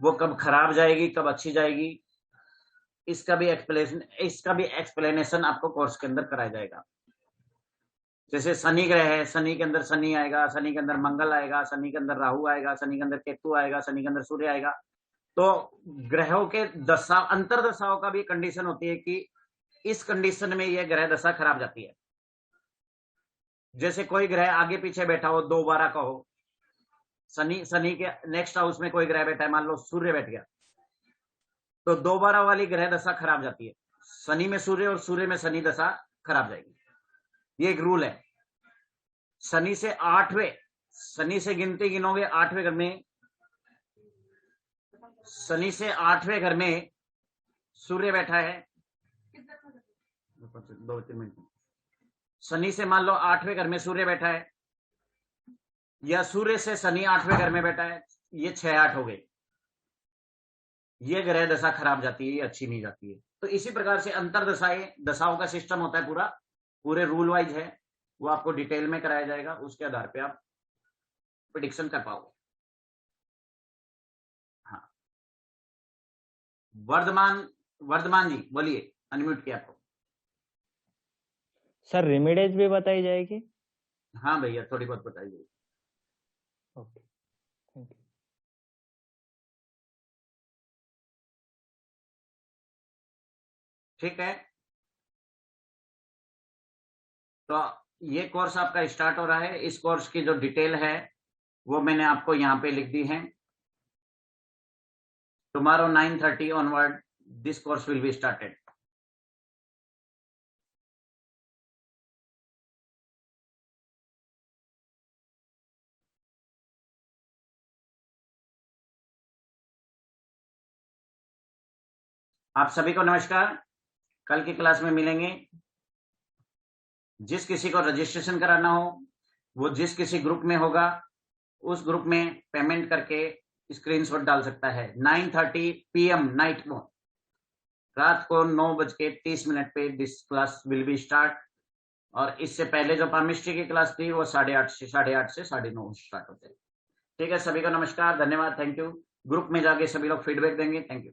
वो कब खराब जाएगी कब अच्छी जाएगी, इसका भी एक्सप्लेनेशन आपको कोर्स के अंदर कराया जाएगा। जैसे शनि ग्रह है, शनि के अंदर शनि आएगा, शनि के अंदर मंगल आएगा, शनि के अंदर राहु आएगा, शनि के अंदर केतु आएगा, शनि के अंदर सूर्य आएगा। तो ग्रहों के दशा अंतर दशाओं का भी कंडीशन होती है कि इस कंडीशन में यह ग्रह दशा खराब जाती है। जैसे कोई ग्रह आगे पीछे बैठा हो, 2-12 का हो, शनि के नेक्स्ट हाउस में कोई ग्रह बैठा है, मान लो सूर्य बैठ गया, तो 2-12 वाली ग्रह दशा खराब जाती है। शनि में सूर्य और सूर्य में शनि दशा खराब जाएगी, ये एक रूल है। शनि से 8वें, शनि से गिनती गिनोगे 8वें घर में, शनि से 8वें घर में सूर्य बैठा है, 2-3 मिनट। शनि से मान लो 8वें घर में सूर्य बैठा है, या सूर्य से शनि 8वें घर में बैठा है, ये 6-8 हो गए, ये ग्रह दशा खराब जाती है, ये अच्छी नहीं जाती है। तो इसी प्रकार से अंतर दशाओं का सिस्टम होता है, पूरे रूल वाइज है, वो आपको डिटेल में कराया जाएगा, उसके आधार पे आप प्रेडिक्शन कर पाओगे। हाँ, वर्धमान जी बोलिए, अनम्यूट किया आपको। सर रेमेडीज भी बताई जाएगी? हाँ भैया, थोड़ी बहुत बताइए। Okay, thank you. ठीक है, तो ये कोर्स आपका स्टार्ट हो रहा है। इस कोर्स की जो डिटेल है वो मैंने आपको यहाँ पे लिख दी है। Tomorrow 9:30 onward this course will be started. आप सभी को नमस्कार, कल की क्लास में मिलेंगे। जिस किसी को रजिस्ट्रेशन कराना हो वो जिस किसी ग्रुप में होगा उस ग्रुप में पेमेंट करके स्क्रीनशॉट डाल सकता है। 9:30 PM नाइट में, रात को 9:30 पे this class will be start. और इससे पहले जो पामिस्ट्री की क्लास थी वो 8:30 से 9:30 स्टार्ट होते हैं। ठीक है, सभी को नमस्कार, धन्यवाद, थैंक यू। ग्रुप में जाके सभी लोग फीडबैक देंगे। Thank you.